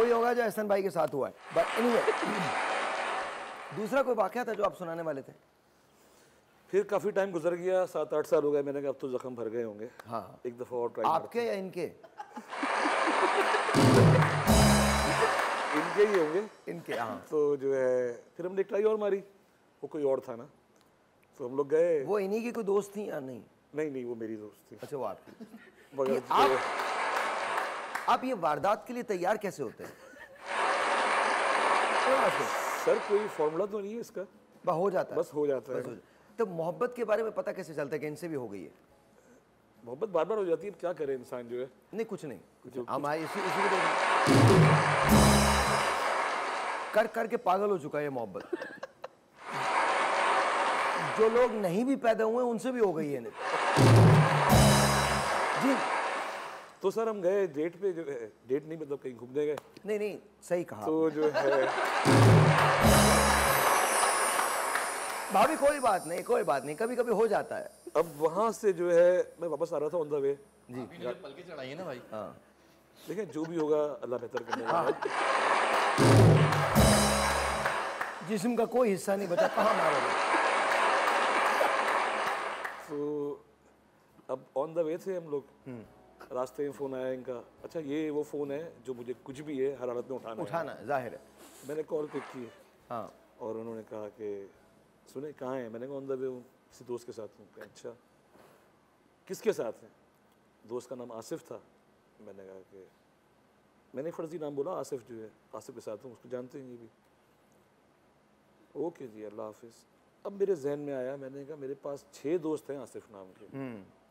होगा जो एहसन भाई के साथ हुआ है। बट एनीवे, दूसरा कोई वाक़या था जो आप सुनाने वाले थे? फिर काफ़ी टाइम गुजर गया, 7-8 साल हो गए, मैंने कहा अब तो जख्म भर गए होंगे। हाँ, एक दफ़ा और ट्राई। आपके या इनके? इनके ही होंगे। इनके, हाँ। तो जो है फिर हमने ट्राई और मारी, वो कोई और था ना, तो हम लोग गए। वो इन्हीं की कोई दोस्त थी या नहीं? नहीं, वो मेरी दोस्त थी। अच्छा, वो आपकी। मगर आप ये वारदात के लिए तैयार कैसे होते हैं? सर कोई फॉर्मूला तो नहीं है इसका, हो जाता है, बस हो जाता है। तो मोहब्बत के बारे में पता कैसे चलता है कि इनसे भी हो गई है? मोहब्बत बार बार हो जाती है, क्या करे इंसान जो है। नहीं, कुछ नहीं, हम इसी को कर के पागल हो चुका है ये मोहब्बत। जो लोग नहीं भी पैदा हुए उनसे भी हो गई है जी। तो सर हम गए डेट पे, जो है डेट नहीं मतलब कहीं घूमने गए। नहीं, सही कहा। तो जो है भाभी कोई बात नहीं, कोई बात नहीं, कभी कभी हो जाता है। अब वहाँ से जो है मैं वापस आ रहा था ऑन द वे। जी पल के चढ़ाइए ना भाई। हाँ देखिए जो भी होगा अल्लाह बेहतर करने वाला है। जिस्म का कोई हिस्सा नहीं बचा, कहाँ मारोगे। तो अब ऑन द वे थे हम लोग, रास्ते में फ़ोन आया इनका, अच्छा ये वो फ़ोन है जो मुझे कुछ भी है हर हालत में उठाना है, जाहिर है। मैंने कॉल पिक की हाँ और उन्होंने कहा कि सुने कहाँ हैं, मैंने कहा ऑन द वे हूँ, किसी दोस्त के साथ हूँ। कहा, अच्छा किसके साथ हैं? दोस्त का नाम आसिफ था। मैंने कहा कि मैंने फर्जी नाम बोला, आसिफ जो है, आसिफ के साथ हूँ, उसको जानते हैं ये भी। ओके जी अल्लाह हाफिज़। अब मेरे जहन में आया, मैंने कहा मेरे पास 6 दोस्त हैं आसिफ नाम के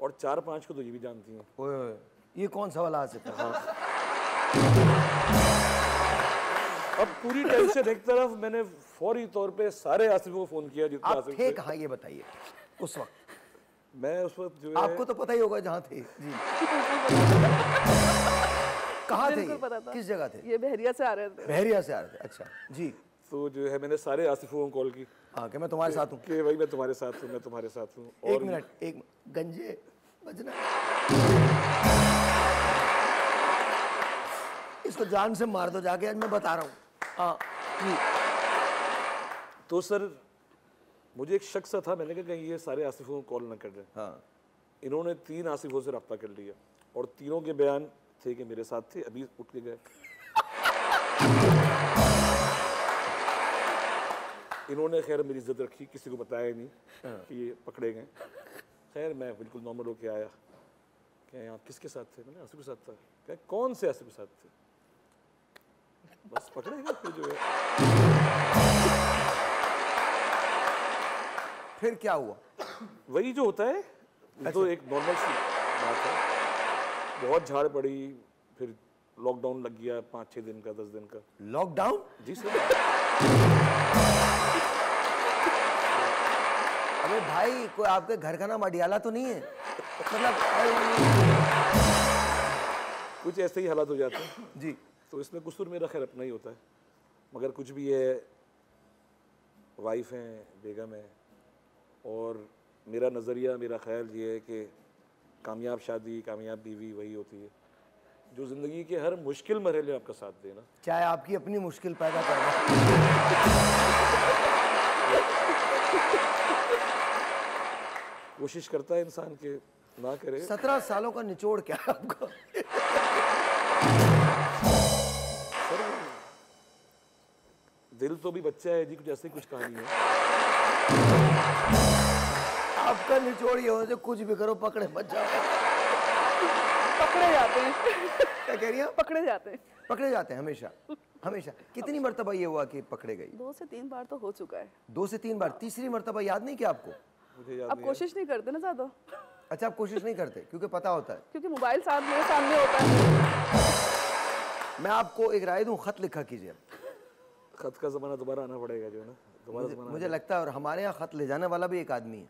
और 4-5 को तो ये भी जानती हैं। ओए ओए, ये कौन सा वाला आसिफ है? हाँ। अब पूरी टेंशन एक तरफ, मैंने फौरी तौर पे सारे आसिफों को फ़ोन किया जितने आप आसिफ थे थे। कहाँ ये बताइए उस वक्त? मैं उस वक्त जो है आपको तो पता ही होगा जहाँ थे। जी कहाँ थे बिल्कुल ये? पता था। किस जगह थे? ये बहरिया से आ रहे थे। बहरिया से आ रहे थे। अच्छा जी। तो जो है मैंने सारे आसिफों को कॉल की हाँ कि मैं तुम्हारे साथ हूँ। कि भाई मैं तुम्हारे साथ हूँ, मैं तुम्हारे साथ हूँ। एक मिनट, एक गंजे बजना, इसको जान से मार दो जाके, आज मैं बता रहा हूँ। हाँ जी। तो सर मुझे एक शक सा था, मैंने कहा कहीं ये सारे आसिफों को कॉल ना कर रहे। हाँ इन्होंने 3 आसिफों से रब्ता कर लिया और तीनों के बयान थे कि मेरे साथ थे, अभी उठ के गए। इन्होंने खैर मेरी इज्जत रखी, किसी को बताया नहीं कि ये पकड़े गए। खैर मैं बिल्कुल नॉर्मल होके आया, क्या आप किसके साथ थे? मैंने आसिफ के साथ था। क्या कौन से आसिफ के साथ थे? बस पकड़े गए फिर जो है। फिर क्या हुआ? वही जो होता है, तो एक नॉर्मल सी बात है। बहुत झाड़ पड़ी, फिर लॉकडाउन लग गया 5-6 दिन का, 10 दिन का। लॉकडाउन? जी सर। अबे भाई कोई आपके घर का नाम अडियाला तो नहीं है? मतलब कुछ ऐसे ही हालात हो जाते हैं जी। तो इसमें कसूर मेरा खैर अपना ही होता है, मगर कुछ भी है, वाइफ हैं, बेगम है, और मेरा नज़रिया, मेरा ख्याल ये है कि कामयाब शादी, कामयाब बीवी वही होती है जो ज़िंदगी के हर मुश्किल मरहले में आपका साथ देना। चाहे आपकी अपनी मुश्किल पैदा करना। कोशिश करता है इंसान के ना करे। 17 सालों का निचोड़ क्या है आपका? सर दिल तो भी बच्चा है जी, कुछ ऐसे कुछ कहानी है। आपका निचोड़ ये हो जो कुछ भी करो पकड़े मत जाओ। पकड़े जाते हैं। क्या कह रही हैं? पकड़े जाते हैं। पकड़े जाते हैं हमेशा, हमेशा। कितनी मर्तबा ये हुआ कि पकड़े गई? 2 से 3 बार तो हो चुका है। 2 से 3 बार। तीसरी मर्तबा याद नहीं किया आपको? मुझे याद अब नहीं कोशिश नहीं करते ना ज्यादा, अच्छा आप कोशिश नहीं करते क्योंकि पता होता है। क्योंकि मोबाइल साथ मेरे सामने होता है। मैं आपको एक राय दूं, खत लिखा कीजिए। है। खत का ज़माना दोबारा आना पड़ेगा जो है ना, दोबारा ज़माना। मुझे लगता है, और हमारे यहाँ खत ले जाने वाला भी एक आदमी है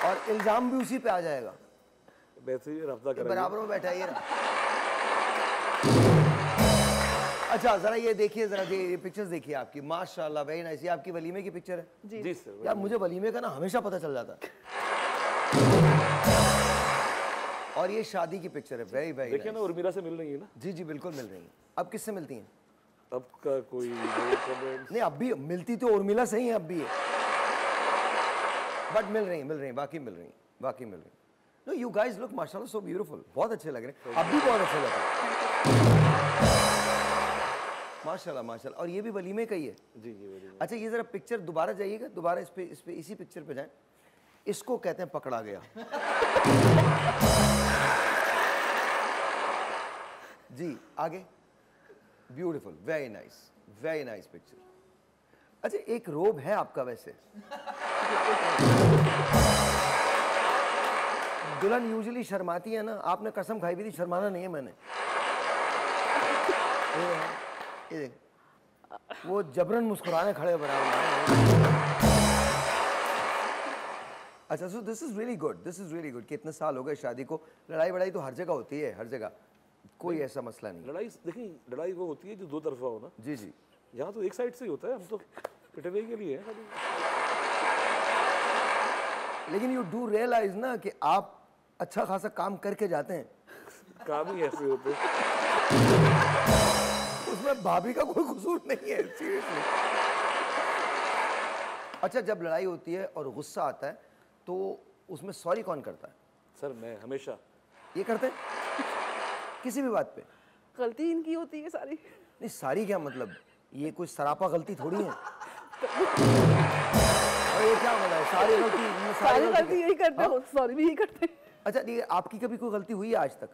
और इल्जाम भी उसी पे आ जाएगा। बेहतरीन रब्ता करेंगे। बराबर में बैठा ये रहा। अच्छा जरा ये देखिए, जरा ये पिक्चर्स देखिए आपकी, माशाल्लाह वेरी नाइस। ये आपकी वलीमे की पिक्चर है? जी सर। यार मुझे वलीमे का ना हमेशा पता चल जाता है। और ये शादी की पिक्चर है, वेरी वेरी देखिए ना उर्मिला से मिल रही है ना। जी जी बिल्कुल मिल रही हैं। अब किससे मिलती हैं? अब का कोई नहीं अब भी मिलती तो उर्मिला से ही है, अब भी है, बट मिल रही हैं, बाकी मिल रही हैं, बाकी मिल रही हैं। नो यू गाइस लुक माशाल्लाह सो ब्यूटीफुल, बहुत अच्छे लग रहे हैं, अब भी बहुत अच्छे लग रहे हैं माशाल्लाह माशाल्लाह। और ये भी वलीमे का ही है? जी जी वलीमे। अच्छा ये जरा पिक्चर दोबारा जाइएगा, दोबारा इस पे इसी पिक्चर पे जाएं। इसको कहते हैं पकड़ा गया। जी आगे। Beautiful, very nice picture. अच्छा एक रोब है आपका वैसे? दुल्हन यूजुअली शर्माती है ना, आपने कसम खाई भी थी शर्माना नहीं है मैंने। ये देख, वो जबरन मुस्कुराने खड़े बराबर। अच्छा so this is really good, कितने साल हो गए शादी को? लड़ाई वड़ाई तो हर जगह होती है, हर जगह, कोई ऐसा मसला नहीं। लड़ाई देखिए, लड़ाई वो होती है जो 2 तरफा हो ना। जी जी। यहाँ तो एक साइड से ही होता है, हम तो पिटने के लिए हैं खाली। लेकिन यू डू रियलाइज ना कि आप अच्छा खासा काम करके जाते हैं, काम ही ऐसे होते हैं। उसमें भाभी का कोई कसूर नहीं है, सीरियसली। अच्छा, जब लड़ाई होती है और गुस्सा आता है तो उसमें सॉरी कौन करता है? सर मैं हमेशा ये करते हैं किसी भी बात पे? गलती इनकी होती है सारी। नहीं, सारी क्या मतलब, ये कोई सरापा गलती थोड़ी है। और ये क्या मतलब है सारी गलती? सारी गलती क्या? यही करते हो, सॉरी भी यही करते हैं। अच्छा ठीक है, आपकी कभी कोई गलती हुई है आज तक?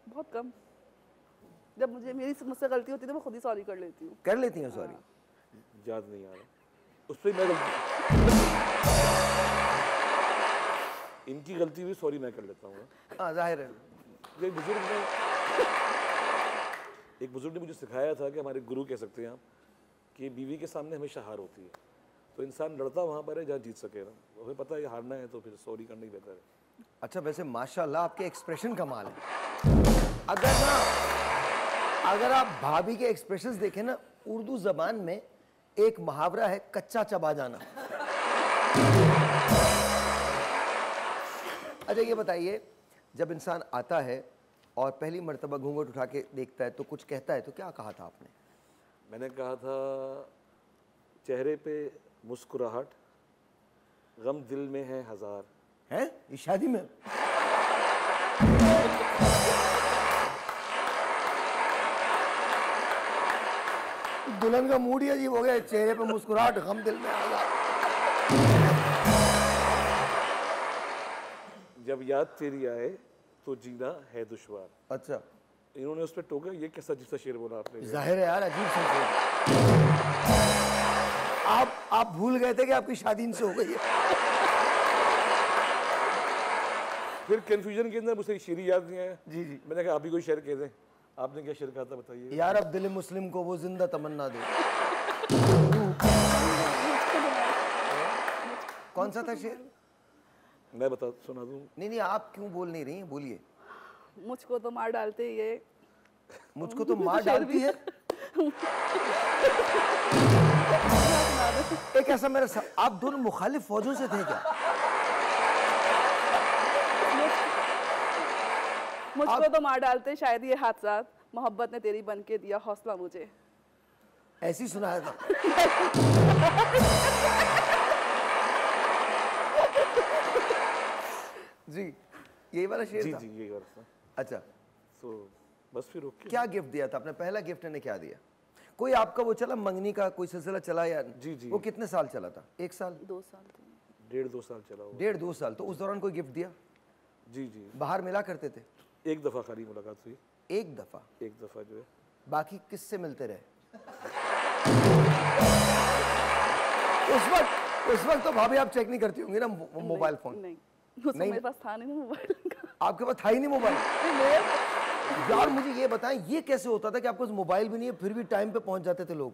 बहुत कम। जब मुझसे गलती होती है तो मैं खुद ही सॉरी कर लेती हूँ। कर लेती हैं सॉरी? याद नहीं आ रहा उस पर मैं इनकी गलती हुई, सॉरी मैं कर लेता हूँ। हाँ जाहिर है। एक बुजुर्ग ने मुझे सिखाया था कि हमारे गुरु कह सकते हैं आप कि बीवी के सामने हमेशा हार होती है, तो इंसान लड़ता वहाँ पर है जहाँ जीत सके ना। हमें पता है हारना है तो फिर सॉरी करना ही बेहतर है। अच्छा वैसे माशाल्लाह आपके एक्सप्रेशन कमाल है। अगर आप भाभी के एक्सप्रेशंस देखें ना, उर्दू जबान में एक मुहावरा है, कच्चा चबा जाना। अच्छा ये बताइए, जब इंसान आता है और पहली मर्तबा घूंघट उठा के देखता है तो कुछ कहता है, तो क्या कहा था आपने? मैंने कहा था चेहरे पे मुस्कुराहट, गम दिल में है हजार। हैं? ये शादी में? दुल्हन का मूड ही अजीब हो गया, चेहरे पे मुस्कुराहट, गम दिल में आ गया। जब याद तेरी आए तो जीना है दुश्वार। अच्छा, इन्होंने उस पर टोका, ये कैसा अजीब सा शेर बोला आपने। जाहिर है यार, अजीब सा शेर। आप भूल गए थे कि आपकी शादी इनसे हो गई है। फिर कंफ्यूजन के अंदर मुझे शेर याद नहीं आया। जी जी। मैंने कहा आप भी कोई शेर कह दें। आपने क्या शेर कहा था बताइए। यार अब दिल मुस्लिम को वो जिंदा तमन्ना दे। कौन सा था शेर? मैं बता सुना दूं? नहीं आप क्यों बोल नहीं रही हैं, बोलिए। मुझको तो मार डालते ये। मुझको तो मार डालती है। एक ऐसा मेरा आप दोनों मुखालिफ फौजों से थे क्या? मुझको तो मार डालते शायद ये हादसा, मोहब्बत ने तेरी बन के दिया हौसला मुझे। ऐसी सुनाया था। जी यही वाला शेर था? जी यही वाला था। अच्छा तो बस फिर ओके। क्या गिफ्ट दिया था आपने? पहला गिफ्ट ने क्या दिया? कोई आपका वो चला मंगनी का कोई सिलसिला चला या? जी वो कितने साल चला था? 1 साल? 2 साल? 1.5-2 साल चला हुआ। 1.5-2 साल। तो उस दौरान कोई गिफ्ट दिया? जी बाहर मिला करते थे? एक दफा खाली मुलाकात हुई। एक दफा जो है। बाकी किससे मिलते रहे? उस वक्त तो भाभी आप चेक नहीं करती होंगी ना मोबाइल फोन? नहीं मेरे पास था नहीं मोबाइल। आपके पास था ही नहीं मोबाइल? यार मुझे ये बताएं, ये कैसे होता था कि आपके पास मोबाइल भी नहीं है फिर भी टाइम पे पहुंच जाते थे लोग?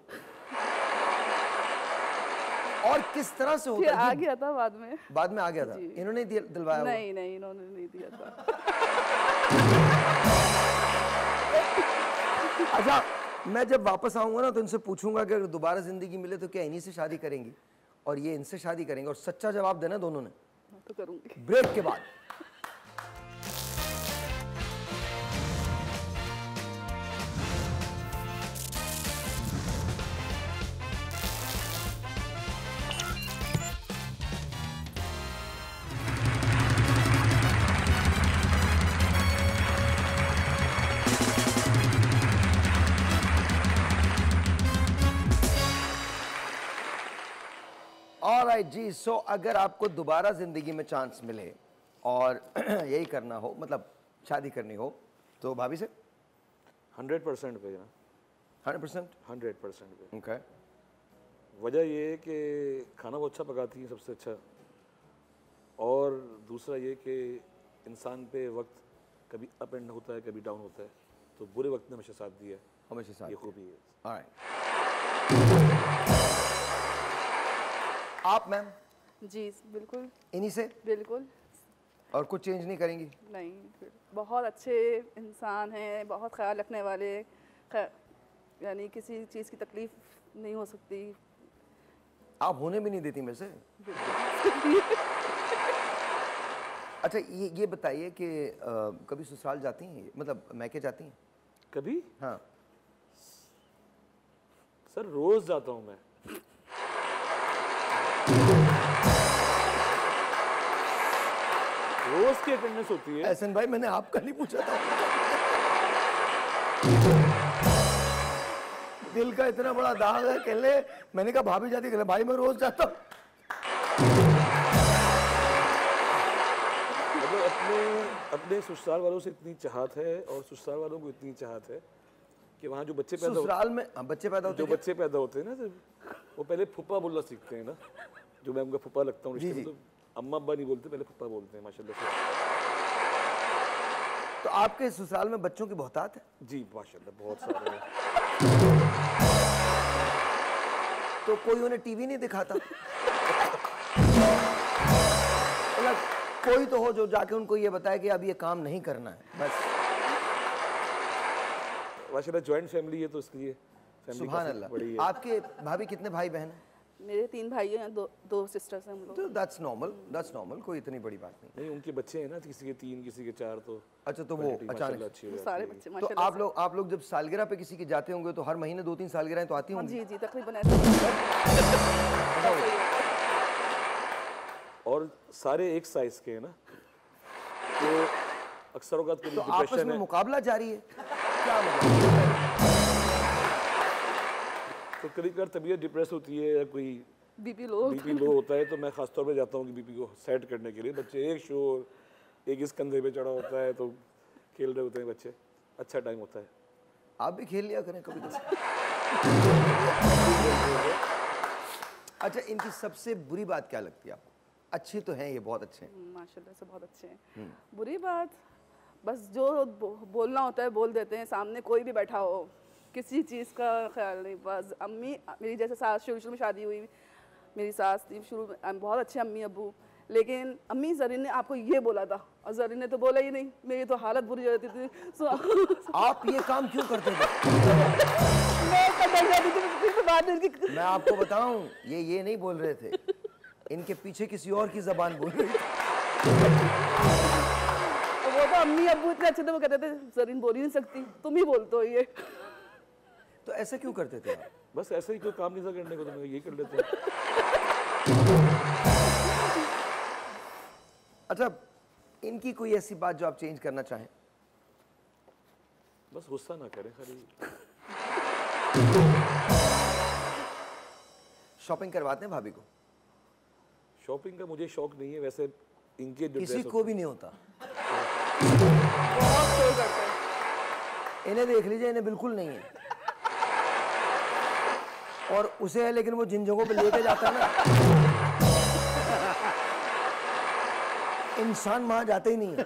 और किस तरह से होता? आ गया था बाद में आ गया था। इन्होंने दिलवाया? नहीं इन्होंने नहीं दिया था। अच्छा मैं जब वापस आऊंगा ना तो इनसे पूछूंगा कि अगर दोबारा जिंदगी मिले तो क्या इन्हीं से शादी करेंगी और ये इनसे शादी करेंगे? और सच्चा जवाब देना दोनों ने। तो करूंगी। ब्रेक के बाद। ऑलराइट जी, सो अगर आपको दोबारा जिंदगी में चांस मिले और यही करना हो, मतलब शादी करनी हो, तो भाभी से 100% पे ना। 100%? 100% पे। ओके। वजह ये है कि खाना वो अच्छा पकाती है सबसे अच्छा, और दूसरा ये कि इंसान पे वक्त कभी अप एंड होता है कभी डाउन होता है, तो बुरे वक्त ने हमेशा साथ दिया है। हमेशा साथ। ये खूबी है। ऑलराइट। आप मैम? जी बिल्कुल। इन्हीं से? बिल्कुल। और कुछ चेंज नहीं करेंगी? नहीं, बहुत अच्छे इंसान हैं, बहुत ख्याल रखने वाले, यानी किसी चीज़ की तकलीफ नहीं हो सकती। आप होने भी नहीं देती मेरे से। अच्छा ये बताइए कि कभी ससुराल जाती हैं, मतलब मैके जाती हैं? कभी? हाँ सर रोज जाता हूँ मैं। रोज की अटेंडेंस होती है। एहसन भाई मैंने आपका नहीं पूछा था। दिल का इतना बड़ा दाग है, कहले मैंने कहा भाभी जाती, कहले भाई मैं रोज जाता हूँ। मतलब अपने ससुराल वालों से इतनी चाहत है और ससुराल वालों को इतनी चाहत है कि वहाँ जो बच्चे पैदा ससुराल में बच्चे पैदा होते जो हैं, बच्चे पैदा होते हैं ना सर, वो पहले फुप्पा बोलना सीखते हैं ना। जो मैं उनका फुप्पा लगता हूँ रिश्ते में, तो अम्मा अब्बा नहीं बोलते, पहले फुप्पा बोलते हैं माशाल्लाह से। तो आपके ससुराल में बच्चों की बहुतात है? जी माशाल्लाह बहुत सारे हैं। तो कोई उन्हें टीवी नहीं दिखाता? मतलब कोई तो हो जो जाके उनको ये बताए कि अब ये काम नहीं करना है बस। माशाल्लाह जॉइंट फैमिली है तो इसके लिए सुभान अल्लाह। आपके भाभी कितने भाई बहन हैं? मेरे 3 भाई हैं, दो सिस्टर्स हैं हम लोग। तो दैट्स नॉर्मल, कोई इतनी बड़ी बात नहीं। नहीं उनके बच्चे हैं ना, किसी के 3 किसी के 4, तो अच्छा तो वो अचानक अच्छी हो सारे जाती है। बच्चे तो माशाल्लाह आप लोग जब सालगिरह पे किसी की जाते होंगे तो हर महीने 2-3 सालगिरह तो आती होंगी? जी जी तकरीबन ऐसा। और सारे एक साइज के हैं ना, तो अक्सर औकात तो आपस डिप्रेशन में है। मुकाबला जारी है क्या? मतलब तो कभी कभार तबीयत डिप्रेस होती है या कोई बीपी लो होता है, तो मैं खास तौर पे जाता हूँ कि बीपी को सेट करने के लिए। बच्चे एक शोर, एक इस कंधे पे चढ़ा होता है, तो खेल रहे होते हैं बच्चे, अच्छा टाइम होता है। आप भी खेल लिया करें कभी कभी। अच्छा इनकी सबसे बुरी बात क्या लगती है आपको? अच्छी तो हैं ये, बहुत अच्छे हैं माशाल्लाह से, बहुत अच्छे हैं। बुरी बात बस जो बोलना होता है बोल देते हैं, सामने कोई भी बैठा हो, किसी चीज़ का ख्याल नहीं। बस अम्मी मेरी जैसे सास, शुरू में शादी हुई, मेरी सास थी शुरू में, बहुत अच्छे अम्मी अब्बू, लेकिन अम्मी जरीन ने आपको ये बोला था और जरीन ने तो बोला ही नहीं। मेरी तो हालत बुरी हो जाती थी। आप ये काम क्यों करते थे? मैं कटक जाती थी, फिर बाद में मैं आपको बताऊं, ये नहीं बोल रहे थे, इनके पीछे किसी और की जबान बोल रही थी। वो तो अम्मी अब्बू इतने अच्छे थे, वो कहते थे जरीन बोल ही नहीं सकती, तुम ही बोलते हो ये। तो ऐसा क्यों करते थे आप? बस ऐसे ही कोई काम नहीं था करने को, तो मैं यही कर लेता हूँ। अच्छा इनकी कोई ऐसी बात जो आप चेंज करना चाहें? बस गुस्सा ना करें खाली। शॉपिंग करवाते हैं भाभी को? शॉपिंग का मुझे शौक नहीं है वैसे, इनके जो किसी ड्रेस को भी नहीं होता। बहुत शोर करते हैं। इन्हें देख लीजिए, इन्हें बिल्कुल नहीं है। और उसे है, लेकिन वो जिन जगहों पे लेके जाता है ना, इंसान वहां जाते ही नहीं है।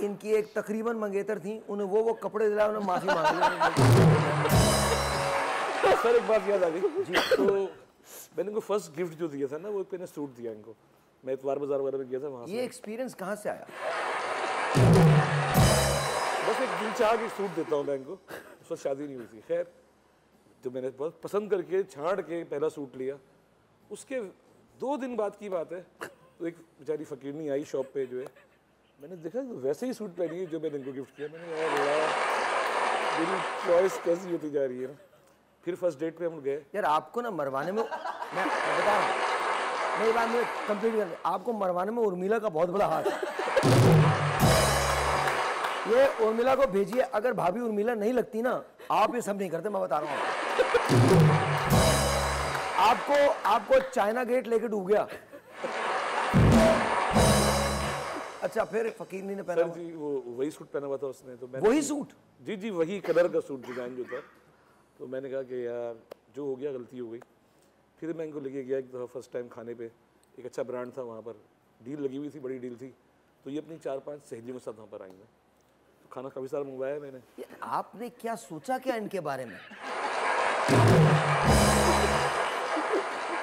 इनकी एक तकरीबन मंगेतर थी, उन्हें वो कपड़े दिलाए, उन्हें माफी मांग ली। सर एक बात याद आ गई जी, तो मैंने इनको फर्स्ट गिफ्ट जो दिया था ना, वो मैंने सूट दिया इनको। मैं इतवार बाजार वगैरह में गया था, वहाँ ये एक्सपीरियंस कहाँ से आया? बस एक दिल चाह के सूट देता हूँ मैं इनको। उस वक्त शादी नहीं हुई थी। खैर जो मैंने बहुत पसंद करके छाड़ के पहला सूट लिया, उसके 2 दिन बाद की बात है, तो एक बेचारी फकीरनी आई शॉप पे जो है, मैंने देखा वैसे ही सूट पहनी है जो मैंने इनको गिफ्ट किया। मैंने यार मेरी चॉइस कैसी होती जा रही है ना। फिर फर्स्ट डेट पे हम गए। यार आपको ना मरवाने में, मैं बता रहा हूँ, मेरी बात में कंप्लीट कर, आपको मरवाने में उर्मिला का बहुत बड़ा हाथ है। ये उर्मिला को भेजिए, अगर भाभी उर्मिला नहीं लगती ना, आप ये सब नहीं करते, मैं बता रहा हूँ आपको चाइना गेट लेके डूब गया। अच्छा फिर फकीरनी ने पहना? सर जी वो वही सूट पहना हुआ था उसने, तो मैंने वही सूट? जी जी वही कलर का सूट, डिजाइन जो था। तो मैंने कहा कि यार जो हो गया गलती हो गई। फिर मैं इनको लेके गया एक दफ़ा फर्स्ट टाइम खाने पे, एक अच्छा ब्रांड था वहाँ पर, डील लगी हुई थी, बड़ी डील थी। तो ये अपनी 4-5 सहेलियों के साथ वहाँ पर आई हैं, तो खाना काफ़ी सारा मंगवाया मैंने। आपने क्या सोचा क्या इनके बारे में?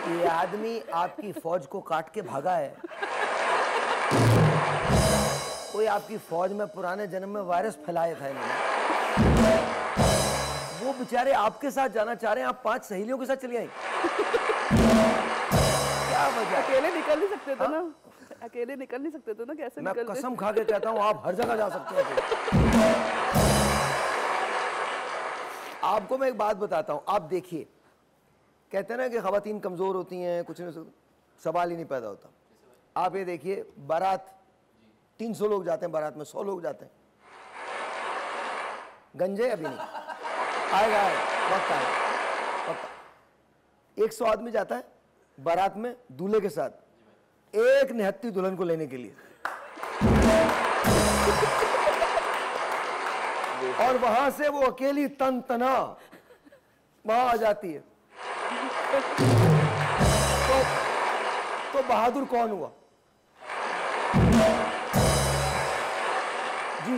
ये आदमी आपकी फौज को काट के भागा है, कोई आपकी फौज में पुराने जन्म में वायरस फैलाया था इन्होंने। वो बेचारे आपके साथ जाना चाह रहे हैं, आप 5 सहेलियों के साथ चली आई। क्या वजह? अकेले निकल नहीं सकते थे ना, अकेले निकल नहीं सकते थे ना, कैसे मैं निकलते? कसम खा के कहता हूँ आप हर जगह जा सकते हैं। आपको मैं एक बात बताता हूँ, आप देखिए, कहते हैं ना कि खवातीन कमजोर होती हैं, कुछ नहीं, सवाल ही नहीं पैदा होता। आप ये देखिए, बारात 300 लोग जाते हैं, बारात में 100 लोग जाते हैं। गंजे अभी नहीं आएगा, वक्त आएगा, वक्त। 100 आदमी जाता है बारात में दूल्हे के साथ, एक निहत्ती दुल्हन को लेने के लिए, और वहां से वो अकेली तन तना वहां आ जाती है। तो बहादुर कौन हुआ? जी।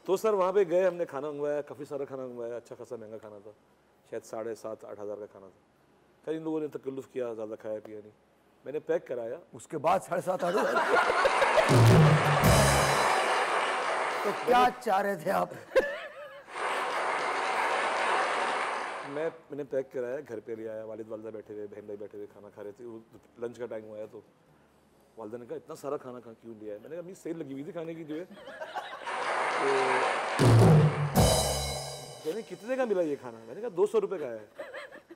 तो सर वहाँ पे गए, हमने खाना मंगवाया, काफ़ी सारा खाना मंगवाया, अच्छा खासा महंगा खाना था, शायद 7,500-8 हज़ार का खाना था। खैर इन लोगों ने तकल्लुफ़ किया, ज़्यादा खाया पिया नहीं, मैंने पैक कराया। उसके बाद 7,500 तो क्या चाह रहे थे आप? मैंने पैक कराया, घर पे ले आया, वालिद वालदा बैठे हुए, बहन भाई बैठे हुए, खाना खा रहे थे। लंच का टाइम हुआ तो वालदा ने कहा इतना सारा खाना खा क्यों लिया है? मैंने कहा अम्मी सेल लगी हुई थी खाने की जो है। तो कहने कितने का मिला ये खाना? मैंने कहा 200 रुपये का है।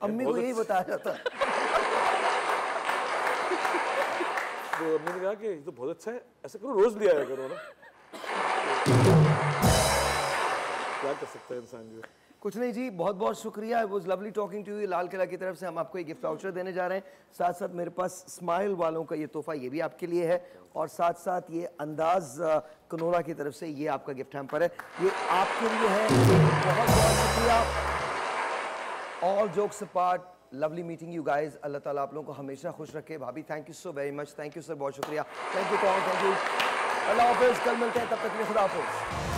अम्मी को यही बताया जाता है। तो अम्मी ने कहा कि ये तो बहुत अच्छा है, ऐसा करो रोज ले आया करो ना। क्या कर सकता है इंसान जो है। कुछ नहीं जी, बहुत बहुत शुक्रिया। It was lovely talking to you. Lal Qila की तरफ से हम आपको एक गिफ्ट वाउचर देने जा रहे हैं। साथ साथ मेरे पास स्माइल वालों का ये तोहफा ये भी आपके लिए है, और साथ साथ ये अंदाज कनोला की तरफ से ये आपका गिफ्ट हैम्पर है, ये आपके लिए है। बहुत बहुत शुक्रिया। All jokes apart, lovely meeting you guys. Allah ताला आप लोगों को हमेशा खुश रखे। भाभी thank you so very much. Thank you sir, बहुत शुक्रिया। थैंक यू कौन, थैंक यू। अल्लाह हाफिज़, कल मिलते हैं, तब तक के लिए खुदा हाफिज़।